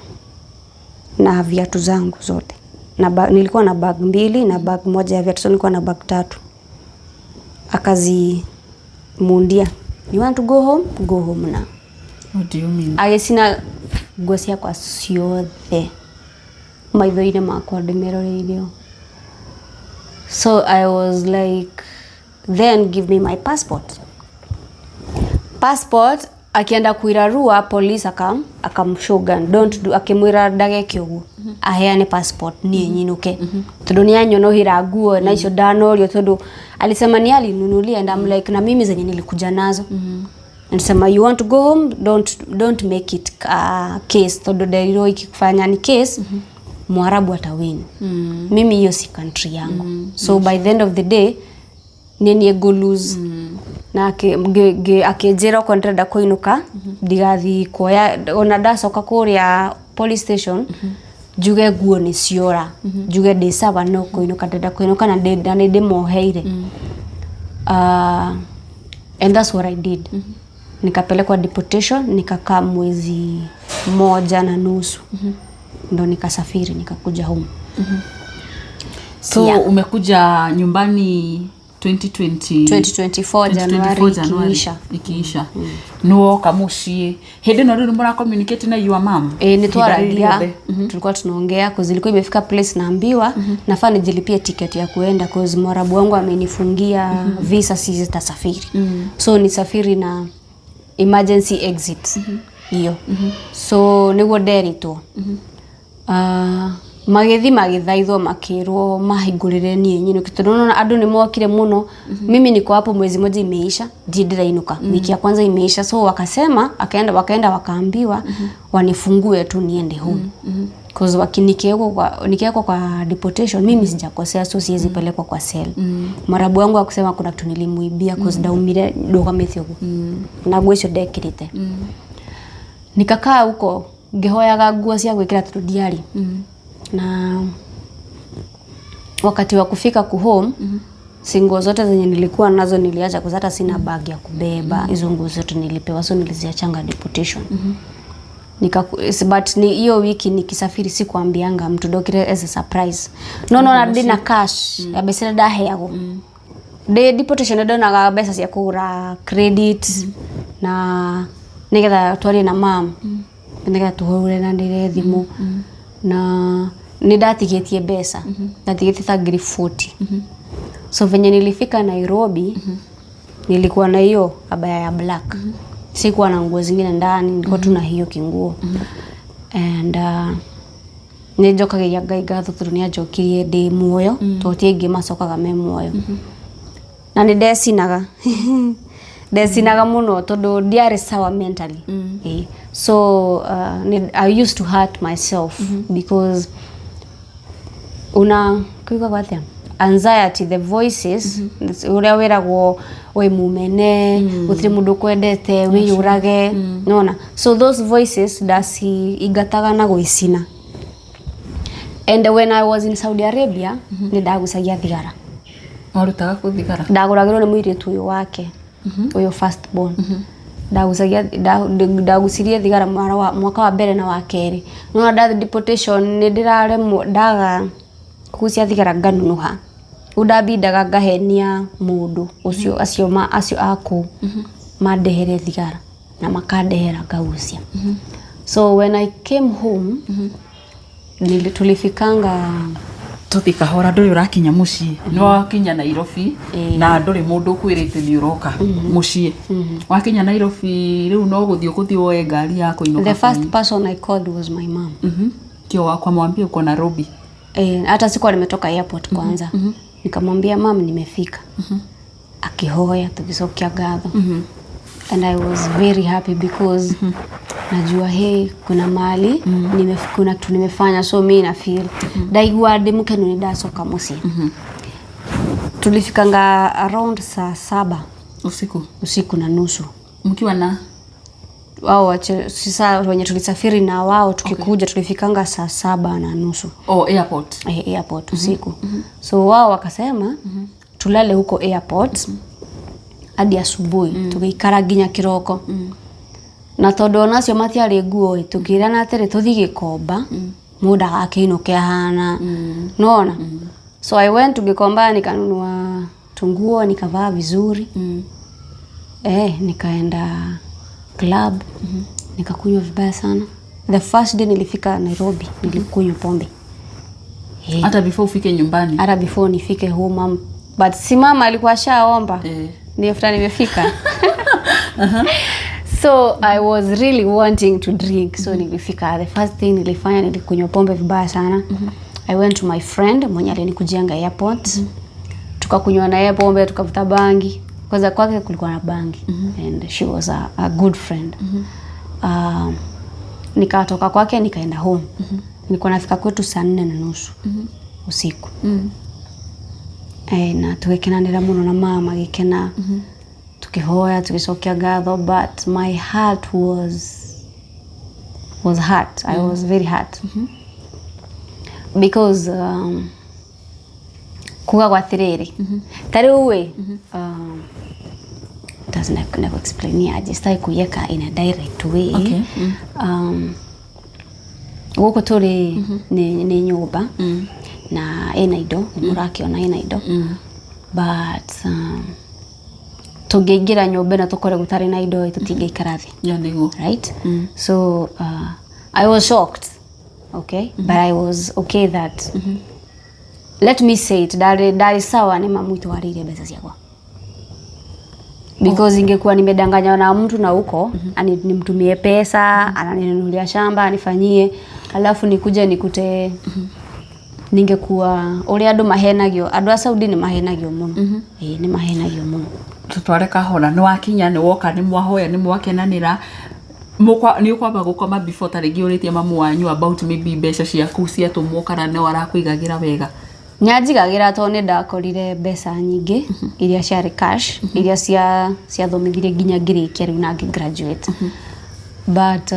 S2: na viatu zangu zote na nilikuwa na bag 2 na bag moja ya viatu so nilikuwa na bag 3 akazi mundia you want to go home now
S1: what do you mean
S2: agesina gosia kwa ciothe maithoine makwa ndimeroreirio so I was like then give me my passport akienda kuirarua police akamshogan don't do akimwira ndageke uguo aheane passport ni nyinuke tondu ni anyonohira nguo na icio ndanorio tondu alisema ni alinunulia and I'm like na mimi zenye nilikuja nazo alisema you want to go home don't make it case tondu ndiriro ikifanya ni case Mwarabu atawin mimi hiyo si country yangu so by the end of the day nini go lose na akejera kwa ndenda kuinuka ndigathi kuoya ona ndacoka kuria police station juge guo ni ciora juge ndisaba no kuinuka ndenda kuinuka na ndende moheire and that's what I did nikapelekwa deportation nikakaa mwezi 1.5 ndo nikasafiri nikakuja home.
S1: So umekuja nyumbani
S2: 2024 Januari
S1: ikiisha. No kamushi. Hede no ndo mbona communicate na your mom?
S2: Ni twaragia. Tulikuwa tunaongea cause ilikuwa imefika place naambiwa nafaa nijilipie ticket ya kuenda cause mwarabu wangu amenifungia visa sitasafiri. So ni safiri na emergency exit. Hiyo. So niguo derito. Magithaithwo makirwo mahingurire nie nyine kitonona andu ni mokire muno. Mimi niko hapo mwezi mmoja imeisha ndirainũka wiki ya kwanza imeisha, so wakasema wakaenda wakaambiwa wanifungue tu niende home cause nikiwekwa kwa deportation mimi sijakosea, so siwezi pelekwa kwa cell. Marabu wangu akusema kuna kitu nilimuibia cause daumire ndogamete huko na gwecho dekirite. Nikakaa huko ngihoyaga nguo cia gwikira tudiari. Na wakati wa kufika ku home singo zote zenye nilikuwa nazo niliacha kwa hata sina bag ya kubeba. Hizo nguo zote nilipewa, so niliziachanga deportation. But ni hiyo wiki nikisafiri sikuambianga mtu dokire as a surprise. No dina cash ya besera dahe yago. De deportation ndo na besa cia kugura credit na nigetha twari na mam. Nigetha tuhure na ndire thimu. Na nidatigetie besa natigetie tagiri 40. So venye nilifika Nairobi nilikuwa na hiyo abaya ya black. Sikuwa na nguo zingine ndani, nilikuwa tu na hiyo kinguo. And nijoka ya gatho turunia jokirie de muoyo totie gimacokaga me muoyo. Na ni desinaga muno todo diare sawa mentally. So I used to hurt myself because kuiga kwatia anxiety, the voices uria weragwo we mumene utri mundu kwendete we urage nona, so those voices igataga na gwicina. And when I was in Saudi Arabia nidagucagia thigara.
S1: Warutaga kuthigara?
S2: Ndaguragirwo ni muiritu uyu wake uyu first born. Ndagucirie thigara mwaka wa mbere na wa keri. No nda deportation ni ndirare ndaga kucia thigara nganunuha. Udabindaga ngahenia mundu ucio acio aku madehere thigara na makadehera ngagucia. So when I came home tulifikanga
S1: tuthikahora nduri urakinya mucii no wakinya Nairobi na nduri mundu kwirite ni uroka mucii wakinya Nairobi riu no guthio oe ngari yako inoka.
S2: The first person I called was my mom.
S1: Kio wakwa mwambie uko Nairobi.
S2: Hata sikuwa nimetoka airport kwanza. Nikamwambia mom nimefika. Akihoya tukisokia gatho. And I was very happy because najua kuna mali kuna kitu nimefanya, so mimi na feel daigwa demuke ni dasoka musi. Tulifikanga around saa 7 usiku na nusu
S1: mkiwa na
S2: wao sasa wenye tulisafiri na wao tukikuja tulifikanga saa 7:30. Airport usiku. So wao wakasema tulale huko airport hadi asubuhi tukiikara ginya kiroko. Na todo nacio matiari nguo tukirana atere tuthi Gikomba muda akiinuke hana nona. So I went to Gikomba nikanunua tunguo nikavaa vizuri. Nikaenda club nikakunywa vibaya sana. The first day nilifika Nairobi nilikunywa pombe.
S1: Hata before ufike nyumbani?
S2: Hata before nifike home, but si mama alikuwa shaomba. Ndio after nimefika. So I was really wanting to drink, so nilifika. The first thing nilifanya nilikunywa pombe vibaya sana. I went to my friend mwenye alinikujianga airport. Tukakunywa naye pombe, tukavuta bangi. Kwanza kwake kulikuwa na bangi. And she was a good friend. Nikatoka kwake nikaenda home. Nilikuwa nafika kwetu saa 4:30 usiku. Na tugekenanira muno na mama gikena. Tukihoya tukisokia gatho, but my heart was hurt. I was very hurt. Because kuga kwa tiriri tari uwe doesn't never explain. I just like kuyeka in a direct way. guko turi ni nyumba na ena indo ni murakiona ena indo but tungeingira nyumba na tukore gutari na indo tutingeikara thi right so I was shocked okay but I was okay that let me say it dari sawa ni mamuito warire pesa ciakwa because ingekuwa nimedanganywa na mtu na huko nimtumie pesa ananinunulia shamba anifanyie alafu nikuja nikute ningekuwa uri andu mahenagio andu a Saudi ni mahenagio muno ni mahenagio muno
S1: tutware kahora ni wakinya ni woka ni mwahoya ni mwakenanira ni ukwamba gukoma before tarigi uritie mamu wanyu about maybe mbeca ciaku cia tumwo kana ni warakuigagira wega
S2: nyajigagira to ni ndakorire mbeca nyingi iria ciari cash iria cia thomithirie nginya ngirikia riu na graduate but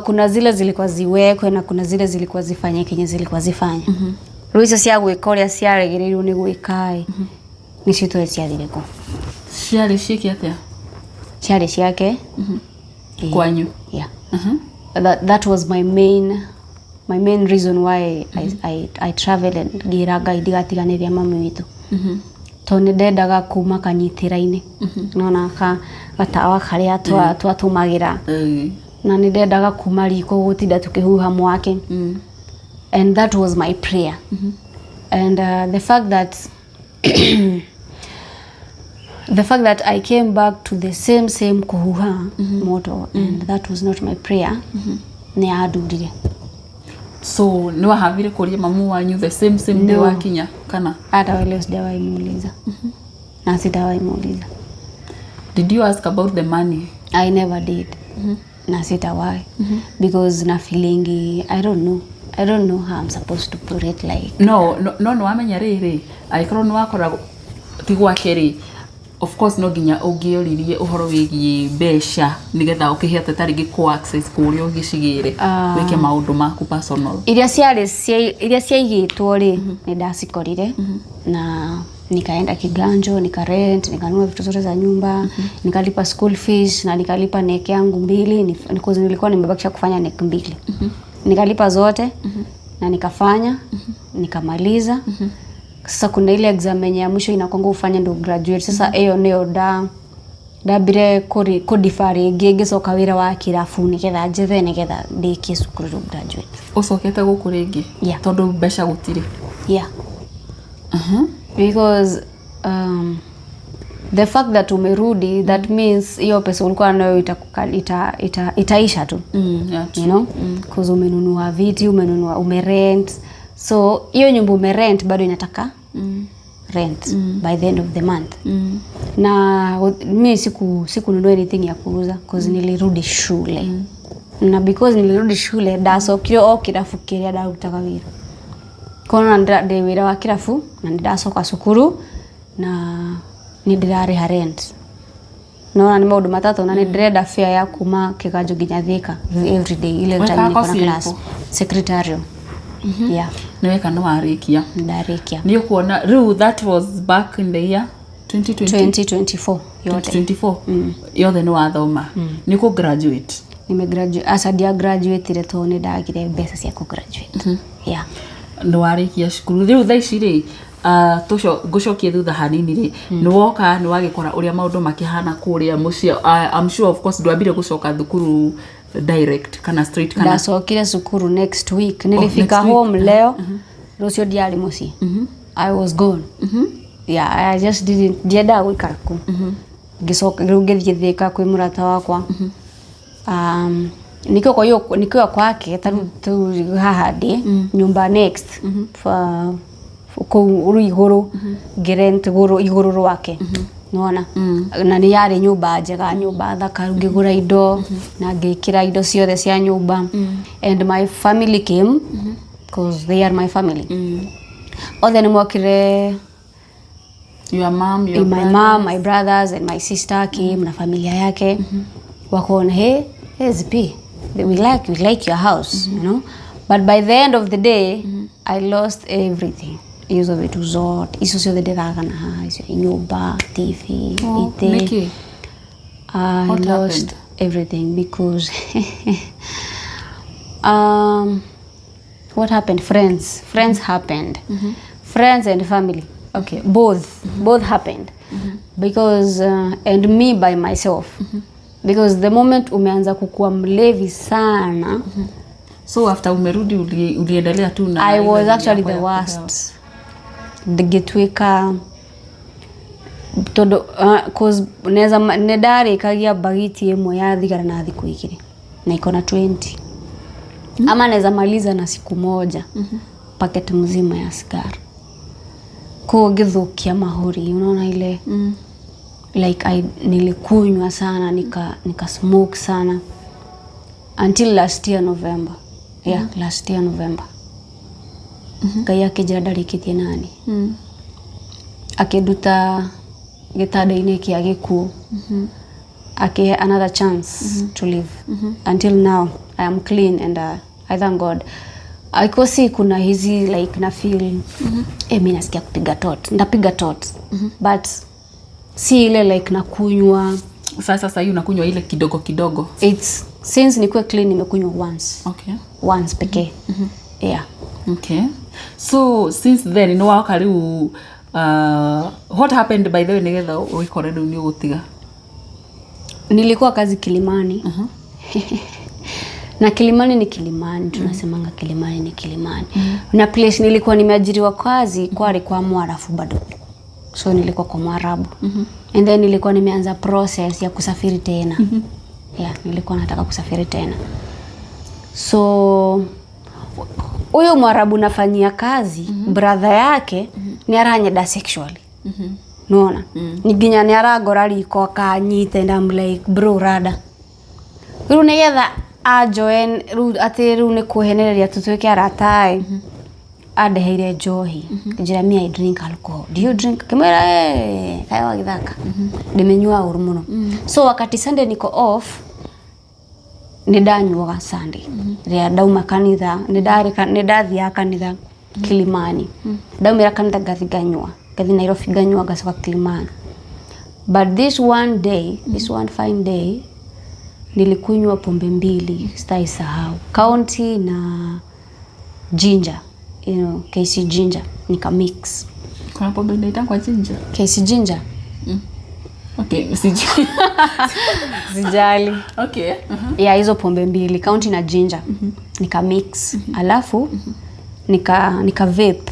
S2: kuna zile zilikuwa ziwekwe na kuna zile zilikuwa zifanye kenye zilikuwa zifanye riu icio cia gwika uria ciaregereirwo ni gwikae ni citwe ciathireko
S1: ciari cikia atia
S2: ciari ciake
S1: kwanyu
S2: yeah that was my main reason why I traveled and giraga idigatiganiria mami witu to ni ndendaga kuma kanyitira-ini nona gatawa karia twatumagira na ni ndendaga kuma riko gutinda tukihuha mwake and that was my prayer and the fact that I came back to the same kuhuha moto and that was not my prayer ni adurire
S1: so ni wahavire kuria mamu wanyu the same day wakinya kana
S2: hata wale sijawahi muuliza na sitawahi muuliza.
S1: Did you ask about the money?
S2: I never did na sitawahi because na feeling I don't know how I'm supposed to put it like
S1: no wamenya riri aikoro ni wakora tigwa keri of course no ginya ungioririe uhoro wigie mbeca nigetha ukihete tarigi ko access kuria ugicigire weke maundu maku personal
S2: iria ciaigitwo ri ni ndacikorire na nikaenda kiganjo nikarent nikanunua vitu zote za nyumba nikalipa school fees na nikalipa neck yangu 2 nilikuwa nimebakisha kufanya neck 2 nikalipa zote na nikafanya nikamaliza sasa kuna ile exam ya mwisho inakonga ufanye ndo graduate sasa hiyo ndio da bire kodifari ngigicoka wira wa kirafu nigetha njethe nigetha ndikie cukuru graduate
S1: ucokete guku ringi tondu mbeca gutiri
S2: because the fact that umerudi that means hiyo pesa ulikuwa nayo itaisha tu you know cause umenunua viti umerent so hiyo nyumba umerent bado inataka rent by the end of the month na mimi sikununua anything ya kuuza cause nilirudi shule na because nilirudi shule ndacokire kirafukiria ndarutaga wira kona ndi wira wa kirafu na ndacoka cukuru na ndirarĩha rent no ni maundu matatu na ni ndirenda fare ya kuma kiganjo nginya Thika every day ile time niko na class secretarial
S1: niwe kana warikia
S2: ndarikia
S1: ni kuona riu that was back in the year
S2: 2024 yote
S1: 2024 yothe ni wathoma ni ku graduate
S2: nimegraduate asadia graduate ile to ni ndagire mbeca cia ku graduate
S1: ni warikia cukuru riu thaa ici ri gucokie thutha hanini ri ni woka ni wagikora uria maundu makihana kuria mucio I'm sure of course ndwambire gucoka thukuru direct kana straight kana
S2: ndacokire cukuru next week nilifika home leo rucio diari muci I was gone I just dienda gwikara ku ngicoka riu ngithie Thika kwi murata wakwa nikio kwake tu haha ndi nyumba next uru iguru gerent iguru rwake nona na ni yari nyumba njega nyumba thaka ngigura indo na ngikira indo ciothe cia nyumba and my family came because they are my family othe ni mwakire
S1: your mom
S2: my mom my brothers and my sister came na familia yake wakaona hey ZP we like your house you know but by the end of the day I lost everything hizo vitu zote hizo sio ndiraga na hizo nyumba TV ite I lost everything because What happened? Friends happened. Friends and family. Okay, both happened. Because and me by myself. Because the moment umeanza kukua mlevi sana,
S1: so after umerudi uliendelea tu na
S2: I was actually the worst. Ndigitwika todo cause neza nedari kagia bagiti yemwe ya thigara na thiku igiri na iko na 20. Ama neza maliza na siku moja packet mzima ya sigara. Kwa githukia mahuri, unaona ile like nilikunywa sana, nika smoke sana until last year November. Last year November. Kaya kijira darikithie nani. Akeduta gitanda-ini kia gikuo. Ake another chance to live. Until now I am clean and I thank God. Aikosi kuna hizi like na feel mimi nasikia kupiga tot. Ndapiga tot. But si ile like na kunywa.
S1: Sasa hiyo unakunywa ile kidogo kidogo.
S2: It's since nikuwe clean nimekunywa once.
S1: Okay.
S2: Once pekee. Yeah.
S1: Okay. So since then no wakariu what happened by the way nigetha uikore ndu ni gutiga?
S2: Nilikuwa kazi Kilimani. Na Kilimani ni Kilimani, tunasemanga Kilimani ni Kilimani. Na place nilikuwa nimeajiriwa kazi kwa Mwarabu bado. So nilikuwa kwa Mwarabu. And then nilikuwa nimeanza process ya kusafiri tena. Nilikuwa nataka kusafiri tena. So huyo Mwarabu nafanyia kazi, brother yake ni aranyeda sexually. Unaona? Niginya ni aragora riko akanyita and I'm like bro rada. Riu nigetha ajoin ati riu ni kuhenereria tutweke aratai. Adeheire njohi. Njira me I drink alcohol. Do you drink? Kimera kayo agithaka. Ndimenyua uru muno. So wakati Sunday niko off nidanyuaga Sunday. Ria dauma kanitha, nidathia kanitha Kilimani. Daumira kanitha gathiganywa. Kathi Nairobi ganywa gasoka Kilimani. But this one fine day nilikunywa pombe mbili, sitaisahau. County na ginger. KC ginger nika mix.
S1: Kuna pombe inaitwa kwa ginger?
S2: KC ginger.
S1: Okay,
S2: sijali.
S1: Okay.
S2: Yeah, hizo pombe mbili, county na ginger. Nika mix. Alafu nika vape.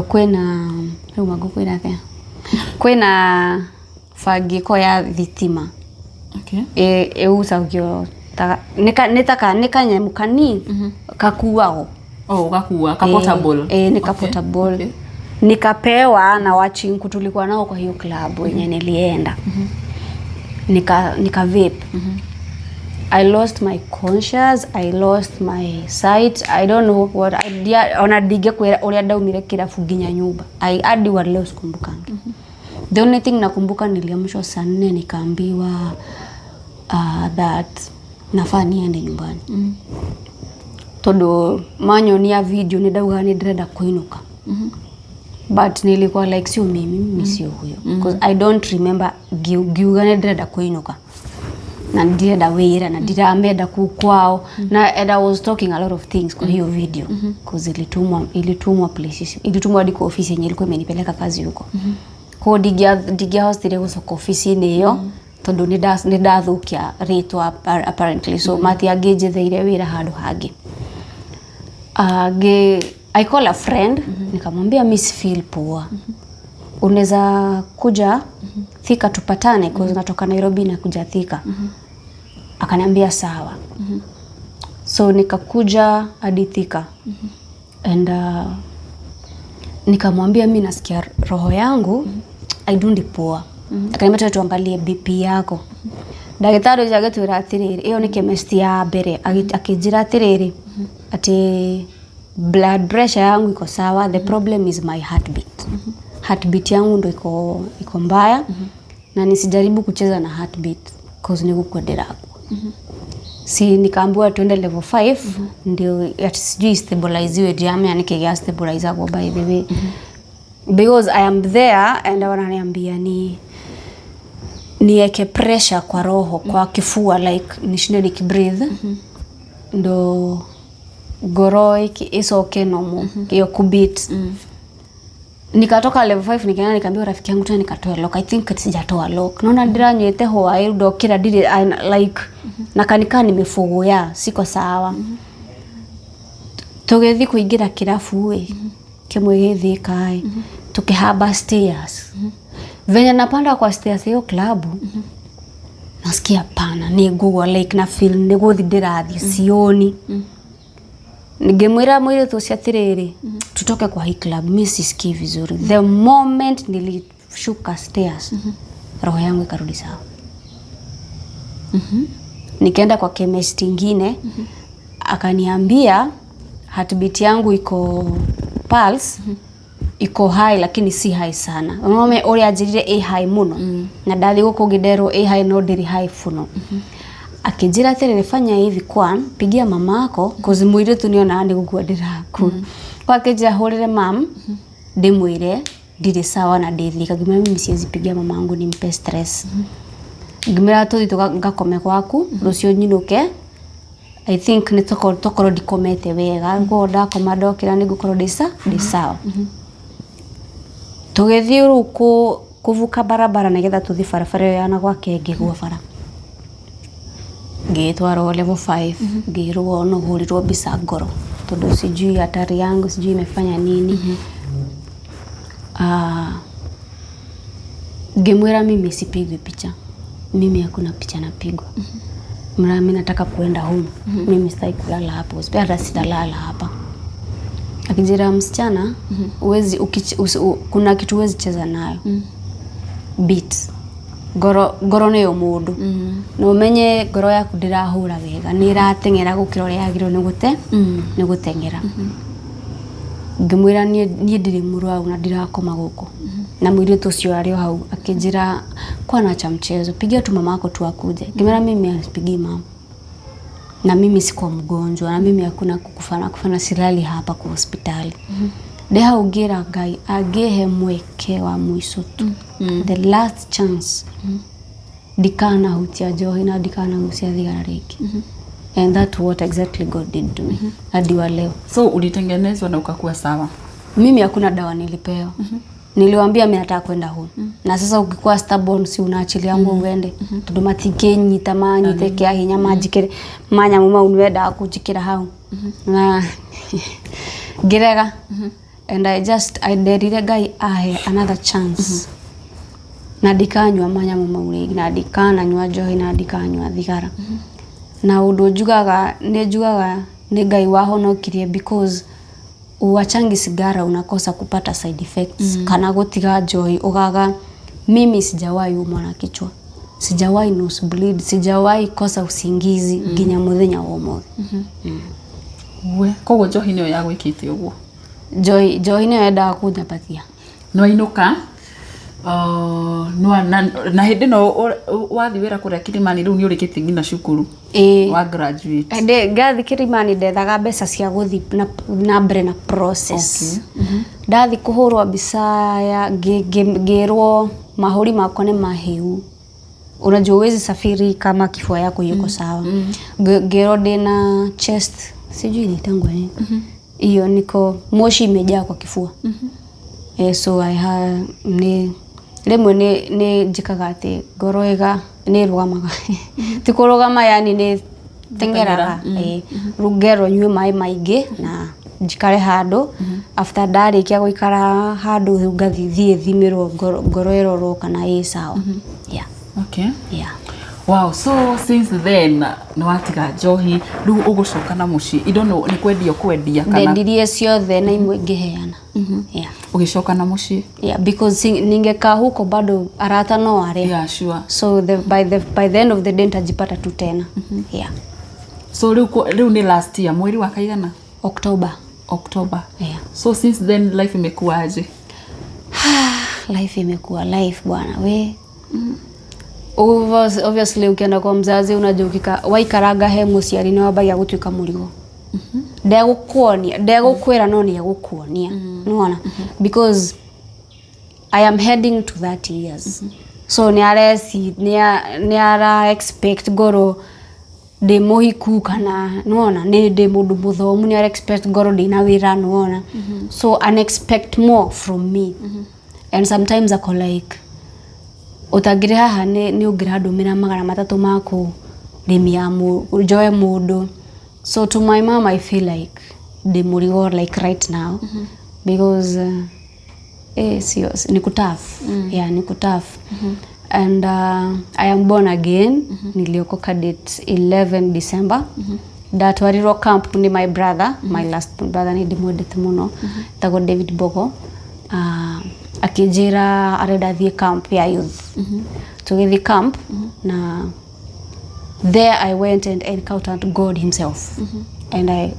S2: Kwena kwena fagiko ya thitima.
S1: Okay.
S2: Usagio nika nyamukani kakuwao.
S1: Kakuwa portable.
S2: Nika portable. Okay. Nikapewa na wachinku tulikuwa nao kwa hiyo club yenye nilienda. Nika vape. I lost my conscience, I lost my sight. I don't know what ona dige kwera uria daumire kirafu ginya nyumba. I hadi wa leo sikumbukangi. The only thing nakumbuka niliamshwa saa 4 nikaambiwa that nafaa niende nyumbani. Todo manyo ya video nidauga ndirenda kuinuka. But nilikuwa like sio mimi sio huyo. Because I don't remember giuga ndirenda kuinuka. Na ndirenda wira na ndiramenda kukwao na and I was talking a lot of things kwa hiyo video because ilitumwa places, ilitumwa hadi kwa ofisi yenye ilikuwa imenipeleka kazi huko. Kwa digia hostel gusoka ofisi niyo tondu nidathukia ritwa apparently, so mati ageje theire wira handu hangi. I call a friend nikamwambia miss feel poa. Unaweza kuja Thika tupatane because natoka Nairobi na kuja Thika. Akaniambia sawa. So nikakuja hadi Thika. And nikamwambia mimi nasikia roho yangu I don't poa. Akaniambia tuangalie BP yako. Daktari jaga turatiri iyo ni chemistry ya mbere akijira atiriri ati blood pressure yangu iko sawa, the problem is my heartbeat. Heartbeat yangu ndo iko mbaya na nisijaribu kucheza na heartbeat cause nikukwendera. Si nikaambiwa tuende level 5 ndio sijui stabilize diame yani kega stabilize kwa by the way. Because I am there and wananiambia niweke pressure kwa roho kwa kifua like nishinde nikibreathe ndo ngoro icoke nomo hiyo kubit. Nikatoka level 5 nikaenda nikaambia rafiki yangu tena nikatoa lock. I think sijatoa lock. Naona ndiranywete hoa ndo kila dili like nakanika nimefuguya siko sawa. Tugethi kuingira kirafu we kimwe githika tukihaba stairs. Venye napanda kwa stairs hiyo club nasikia pana ni Google like na feel ni guthi ndirathi sioni. Nigemwira mwire tusiatiriri tutoke kwa hii club mimi sisikii vizuri. The moment nilishuka stairs roho yangu ikarudi sawa. Nikaenda kwa chemist ingine akaniambia heartbeat yangu iko pulse iko high lakini si high sana. Mama ori ajirire a high muno na ndathi guko gidero a high no ndiri high funo. Akijira tere fanya hivi kwa pigia mamako kozi mwire tu niona andi gukua ndiraku. Kwa akijira horere mam ndimwire ndiri sawa na ndithika gimera mimi siwezi pigia mamangu nimpe stress. Gimera tu ngakome kwaku rucio nyinuke. I think ni tokoro dikomete wega ngo ndakoma ndokira ni gukoro ndisa sawa. Tugethi ruku kuvuka barabara nigetha tuthi barabara yana gwake ngigwa bara. Ngitwaro level 5 ngirwo no hurirwo bisa ngoro tondu sijui hatari yangu sijui imefanya nini. Ngemwira mimi sipigwi picha. Mimi hakuna picha napigwa. Mimi nataka kuenda home. Mimi sitaki kulala hapo. Sipenda sitalala hapa. Akijira msichana uwezi kuna kitu uwezi cheza nayo. Beat. Goro ne omundu. No umenye goro yaku ndirahura wega ni iratengera gukira uri yagiro ni gutengera. Ngimwira nie ndiri murwagu na ndirakoma guko. Na mwiri tucio ario hau akijira kwa na cha mchezo pigia tu mama yako tu akuje. Ngimwira mimi asipigi mama. Na mimi siko mgonjwa na mimi hakuna kufana silali hapa kwa hospitali. Deha ugira gai agehe mweke wa mwisho tu. The last chance. Dikana hutia johi na dikana hutia thigara riki. And that's what exactly God did to me. Hadi wa leo.
S1: So ulitengenezwa na ukakuwa sawa?
S2: Mimi hakuna dawa nilipewa. Niliwaambia mimi nataka kwenda huko. Na sasa ukikuwa stubborn si unaachilia yangu uende. Tudomatike tamanyi teke ahinya majikere manya muma unweda akujikira hau. Na girega. And I derire guy another chance. Na dikanywa manya muma uregi na dikana nywa johi na dikanywa thigara. Na undu njugaga ni ngai wahonokirie because uwachangi sigara unakosa kupata side effects. Kana gutiga joy ugaga mimi sijawahi umwa na kichwa. Sijawahi nose bleed, sijawahi kosa usingizi ginya muthenya wa mothe.
S1: We kogo johi niyo yagwikite uguo.
S2: Johi niyo enda kunyapatia.
S1: No inuka no na hindi no wathi wira kuria Kilimani riu ni urikite ngina cukuru wa graduate.
S2: Ende gathi Kilimani ndethaga mbeca cia guthi na mbere na process. Ndathi kuhurwa mbica ya ngirwo mahuri makone mahiu. Unajua uwezi safiri kama kifua yako yuko sawa. Ngirwo ndina chest sijui ni tangu hiyo niko moshi imejaa kwa kifua. So rimwe ni njikaga ati ngoro iga ni rugamaga tikurugama yani ni tengeraga rugero nywe mai maingi na njikare handu after ndarikia guikara handu ngathithie thimirwo ngoro iroro kana i sawa. Yeah.
S1: Okay.
S2: Yeah.
S1: Wow, so since then no atiga johi riu ugucoka na muci indo no ni kwendia kana
S2: ndendirie ciothe na imwe ngiheana. Yeah.
S1: Ugicoka na muci?
S2: Yeah, because ningeka huko bado arata no are.
S1: Yeah, sure.
S2: So by the end of the day ntajipata tu tena. Yeah.
S1: So riu ni last year mwezi wa kaigana?
S2: October. Yeah.
S1: So since then life imekuaje?
S2: Life imekuwa life bwana we. Obviously ukienda kwa mzazi unajukika waikaraga he muciari ni wabagia gutuika murigo. Ndegukwira no ni gukuonia. Nuona? Because I am heading to 30 years. So ni ara expect goro de mohiku kana nuona ni de mundu muthomu ni expect ngoro ndina wira nuona so an expect more from me and sometimes I call like utagire haha ni ugira ndumira magana matatu mako rimia mu joe mundu so to my mom I feel like the murigo like right now because serious ni kutaf yeah ni kutaf and I am born again niliokoka date 11 December that wariro camp ni my brother my last brother ni dimodete muno tago David Bogo akijira areda thie camp ya youth tugithi camp na there I went and encountered God himself and I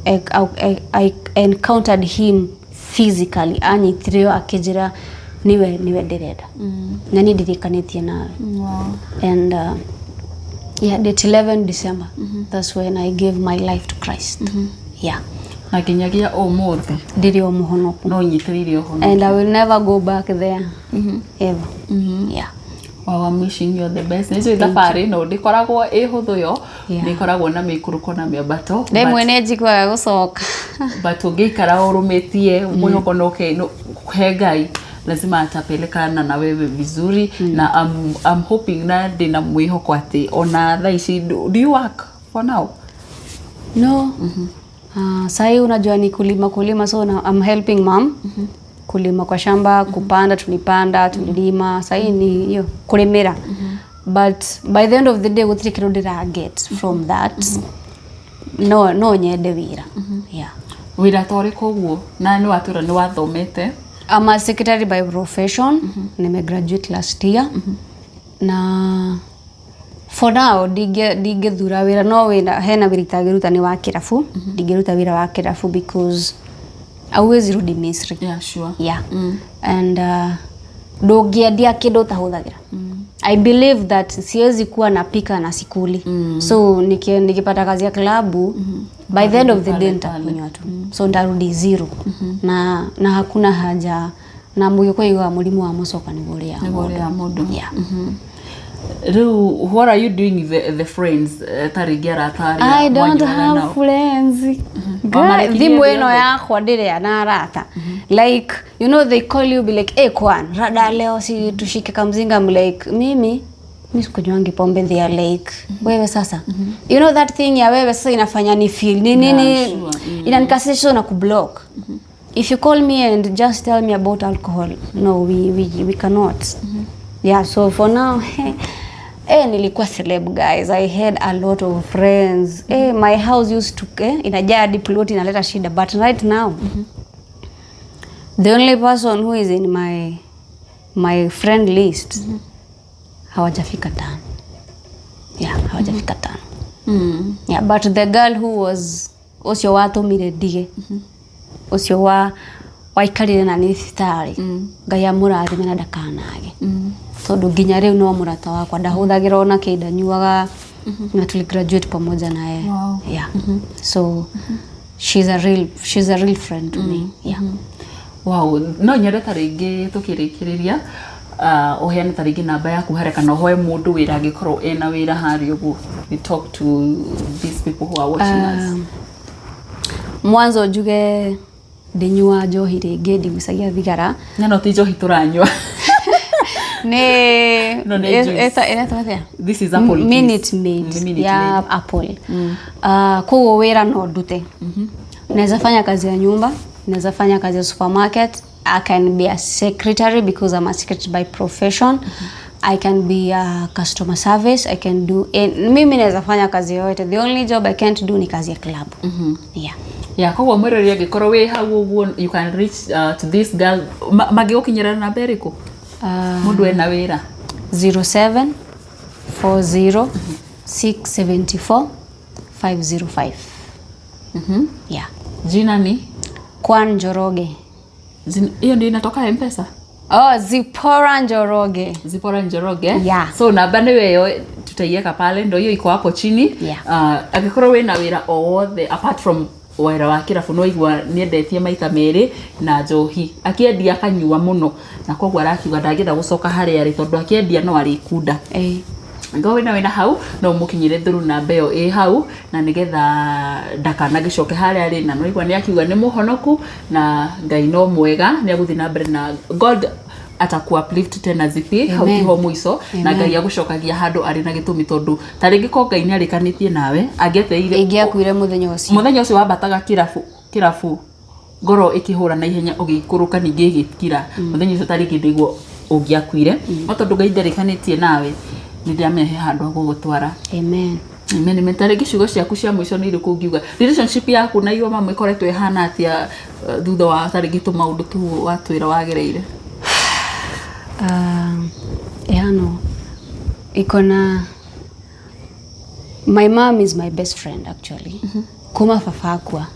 S2: encountered him physically anyithirio akijira niwe ndireda na ni ndirikanĩtie nawe and yeah date 11 December that's when I gave my life to Christ yeah
S1: na kinyagia umuthi
S2: ndiri o muhonoku
S1: no nyitiririo hono
S2: and I will never go back there ever yeah
S1: Well, I'm wishing you the best. Nizo thabarĩ no ndikoragwo ihuthu yo ndikoragwo na mikuruko na miambato
S2: demwe ne njikwa gucoka
S1: but ungeikara urumitie mwihoko no he Ngai lazima atapelekana na wewe vizuri na I'm hoping na ndina mwihoko ati ona thaici do you work for now
S2: no sai unajua ni kulima so I'm helping mom kulima kwa shamba kupanda tulilima sai ni hiyo kulimira but by the end of the day gutiri kindu ndira get from that no nyende wira yeah
S1: wira tori koguo na ni watura ni wathomete
S2: I'm a secretary by profession nime graduate last year na for now dige thura wira no wira hena wiritagiruta ni wa kirafu digeruta wira wa kirafu because always rudi Misri
S1: yeah sure
S2: yeah and dogiadia kido tahudhagira I believe that siwezi kuwa napika na sikuli so nikipata kazi ya klabu by the end of the day nitakunywa tu so ndarudi zero na hakuna haja na muyo kwa hiyo mulimu wa musoka ni gore ya
S1: mundu
S2: yeah
S1: what are you doing with the friends tarigera tari
S2: I don't have friends thimu eno yakwa ndire na arata like you know they call you be like kwan rada leo si tushike kamzinga like mimi sikunywangi pombe they like wewe sasa you know that thing ya wewe sasa inafanya ni feel nini inanikasisha na kublock if you call me and just tell me about alcohol no we cannot yeah so for now nilikuwa celeb guys I had a lot of friends my house used to inajaa plot inaleta shida but right now the only person who is in my friend list hawajafika tano yeah but the girl who was osio watu miredige osio waikarire na ni thitari Ngai amurathi mena ndakanage tondu nginya riu no murata wakwa ndahuthagira ona kinda nyuaga na tuli graduate pamoja naye yeah so she's a real friend to me yeah
S1: wow no nyere taringi tukirikiriria oheana taringi namba yaku hareka no hoe mundu wira gikorwo ena wira hari ugu we talk to these people who are watching us
S2: mwanzo njuge ndinyua njohi ringi ndigucagia thigara
S1: no ti njohi turanywa this is Apple
S2: Minute Maid ya Apple kwa wera no dute naweza fanya kazi ya nyumba naweza fanya kazi ya supermarket I can be a secretary because I'm a secretary by profession I can be a customer service I can do mimi naweza fanya kazi yote the only job I can't do ni kazi ya club
S1: yeah kwa mwero ya gikoro we how you can reach to this girl magi ukinyira na beriko mundu ena wira
S2: 07 40 674 505 yeah
S1: jina ni
S2: Kwan Njoroge
S1: hiyo ndio inatoka M-Pesa
S2: Zipora Njoroge
S1: yeah so namba ni weyo tutaiweka pale ndio hiyo iko hapo chini agikorwo we na wira othe apart from wira wa kirafu no igwa niendetie maita meri na njohi akiendia kanyua muno na kogwa arakiuga ndangitha gucoka hari ari tondu akiendia no ari kunda Ngo wina hau no mukinyire through na mbeo hau na nigetha ndakanagicoke haria ari na no igwa ni akiuga ni muhonoku na Ngai no mwega ni aguthi na mbere na God ataku uplift tena zipi hau kiho muico na Ngai agucokagia handu ari na gitumi tondu taringi ko Ngai ni arikanitie nawe angeteire
S2: ingiakuire muthenya
S1: ucio wambataga kirafu ngoro ikihura na ihenya ugikuruka ningi igikira muthenya ucio taringi ndigwo ungiakuire no tondu Ngai ndarikanitie nawe ndiamenye handu gugutwara.
S2: Amen.
S1: Amen. Mentare gicigo ciaku cia mwico ni iriku ngiuga relationship yaku na iyo mama ikoretwo ihana atia thutha wa taringi tu maundu tu watwira wagereire?
S2: Ehano ikona my mom is my best friend actually. Kuma fafakwa.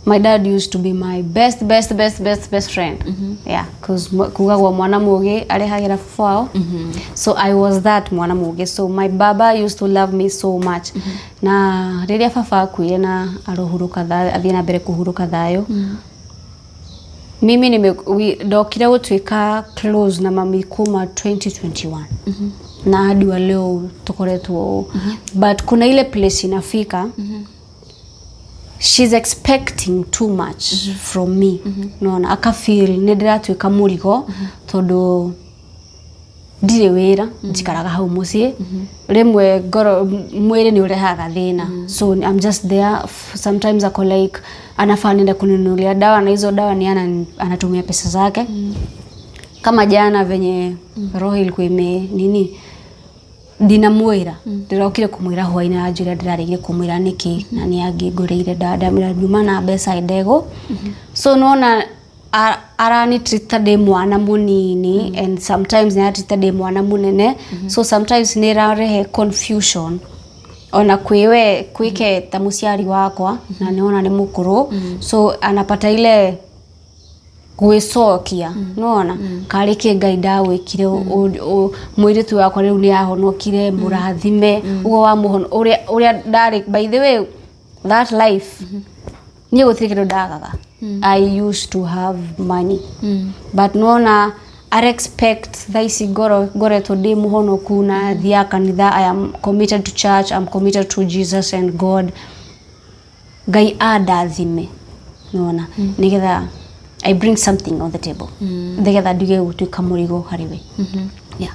S2: My dad used to be my best friend. Yeah, because kugagwa mwana mugi arehagira fao. So I was that mwana mugi. So my baba used to love me so much. Na riria fafa kuye na arohuruka thayo athie na mbere kuhuruka thayo. Mimi ndokire gutwika close na mami kuma 2021. Na hadi wa leo tukoretwo. But kuna ile place inafika. She's expecting too much from me. No, aka feel ndiratwika murigo tondu ndire wira njikaraga hau mucie rimwe ngoro mwiri ni urehaga thina. So I'm just there sometimes ako like anafanenda kuninunulia dawa na hizo dawa ni anatumia pesa zake. Kama jana venye roho ilikuwa nini ndinamwira ndirakire kumwira hwaina ajira ndirarigire kumwira niki na ni angigureire dada mirajuma na besa idego. So nona arani treat de mwana munini and sometimes na treat de mwana munene. So sometimes ni rarehe confusion ona kwiwe kwike ta muciari wakwa na niona ni mukuru. So anapata ile gwicokia nona karike Ngai ndawikire mwiritu wakwa riu ni ahonokire murathime ugo wa muhono uria ndari. By the way that life ni gutirikiro ndagaga. I used to have money but nona I expect thaisi gore to de muhonoku na thia kanitha. I am committed to church, I'm committed to Jesus and God. Ngai adathime nona nigetha I bring something on the table. Ndigetha ndige gutwika murigo hariwe. Yeah.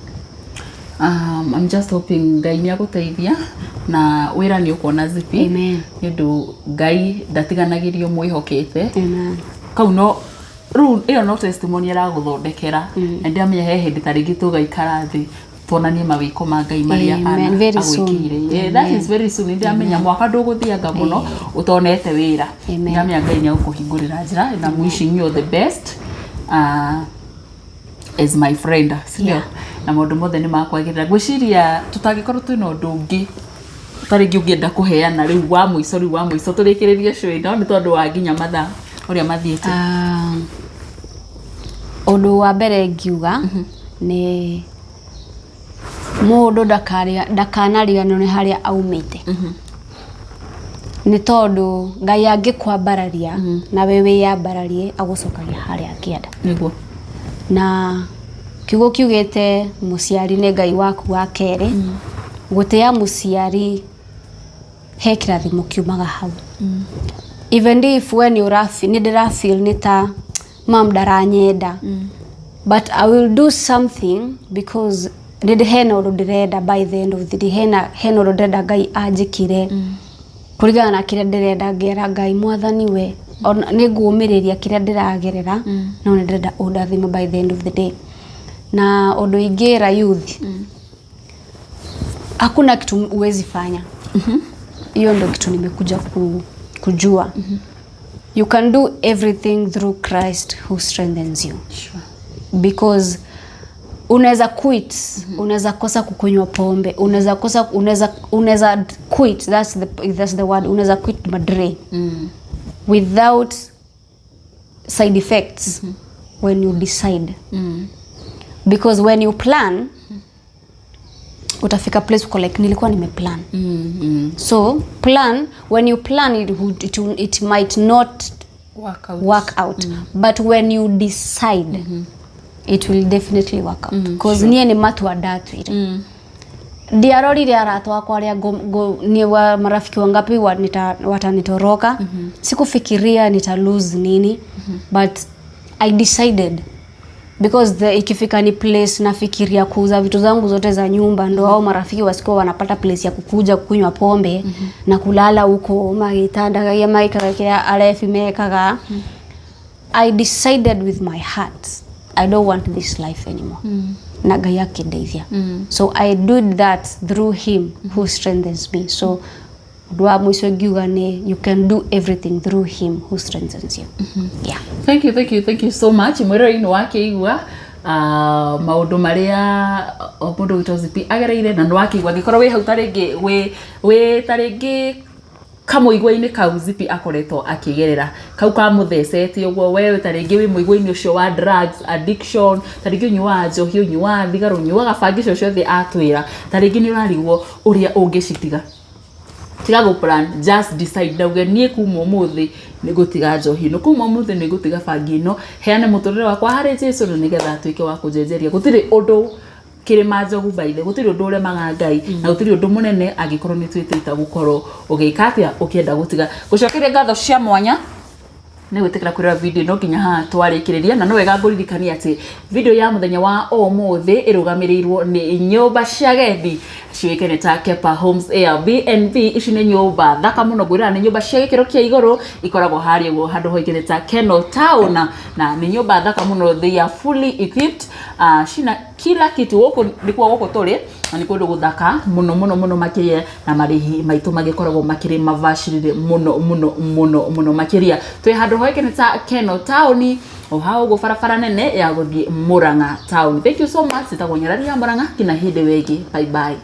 S1: I'm just hoping Ngai ni aguteithia na wira ni ukona zipi.
S2: Amen.
S1: Ndu Ngai ndatiganagirio mwihokete.
S2: Amen.
S1: Kau no ru iyo no testimony ara guthondekera na ndiamenya he hindi taringi tugaikara thi tuonanie mawiko ma Ngai maria ana agwikire. That is very soon. Ndiamenya mwaka nduguthianga muno utonete wira. Ndiamenya Ngai ni agukuhingurira njira and I'm wishing you the best as my friend. Sio na maundu mothe ni makwagirira gwiciria tutagikorwo twina undu ungi taringi ungienda kuheana riu wa muico turikiririe show ino ni tondu wa nginya mathaa uria mathiete.
S2: Undu wa mbere ngiuga ni mundu ndakanariganwo ni haria aumite. Ni tondu Ngai angikwambararia na wewe yambararie agucokagia haria akienda.
S1: Niguo
S2: na kiugo kiugete muciari ni Ngai waku wa keri. Gutia muciari he kirathimo kiumaga hau. Even if when you feel nita mam daranyenda but I will do something because did heno ndirenda by the end of the day heno ndirenda Ngai anjikire kurigana na kire ndirenda ngera Ngai mwathani we ni ngumiriria kire ndiragerera no ndirenda undathime by the end of the day. Na undu ingira youth hakuna kitu uwezi fanya. Hiyo ndio kitu nimekuja kujua. You can do everything through Christ who strengthens you.
S1: Sure.
S2: Because unaweza quit, unaweza kosa kukunywa pombe, unaweza quit, that's the word, unaweza quit madre without side effects when you decide. Because when you plan utafika place uko like nilikuwa nimeplan. So plan, when you plan it might not work out. But when you decide it will definitely work out. Because niye ni matu adatu ile. ndiarorire arata wakwa aria ni wa marafiki wangapi watanitoroka. Sikufikiria nita lose nini. But I decided because ikifika ni place nafikiria kuuza vitu zangu zote za nyumba, ndo hao marafiki wasikuwa wanapata place ya kukuja kunywa pombe na kulala huko magitanda ya maika alefi mekaga. I decided with my heart I don't want this life anymore. Na Ngai akindeithia. So I did that through him who strengthens me. So dwa mwisho ngiuga ni you can do everything through him who strengthens you. Yeah.
S1: Thank you so much. Mwirori no wakeigua maundu maria mundu witwa Zippy agereire na no wakeigua gikorwo we hau taringi we taringi kamuigwa-ini kau Zippy akoretwo akigerera kau ka muthecete uguo wewe taringi wi muigwa-ini ucio wa drugs addiction, taringi unyua njohi, unyua thigara, unyua gabangi cio the atwira, taringi ni urarigwo uria ungicitiga. Tiga go plan, just decide ndauge nie kuma umuthi ni gutiga njohi no, kuma umuthi ni gutiga bangi no, heane muturire wakwa hari Jesu no nigetha atuike wa kujenjeria. Gutiri undu kirima njogu baithe, gutiri undu ure maga Ngai na gutiri undu munene agikorwo ni twitita gukorwo ugiika atia ukienda gutiga. Gucokeria ngatho cia mwanya ni gwitikira kwira video no nginya ha twarikiriria, na no wega nguririkania ati video ya muthenya wa umuthi irugamirirwo ni nyumba cia gethi ciikene ta Kepa Homes Airbnb. Ici ni nyumba thaka muno, gwira ni nyumba cia gikiro kia iguru ikoragwo hari uguo handu hoikene ta Keno Town, na ni nyumba thaka muno, they are fully equipped. Cina kila kitu goko ndikuo goko tuli na ni kundu guthaka muno makiria, na marihi maitu magikoragwo makiri mavashirire muno makiria. Twi handu hoikene ta Keno Town o hao go farafara nene ya guthie Murang'a Town. Thank you so much. Sitagonyeraria Murang'a kina hindi wegi. Bye bye.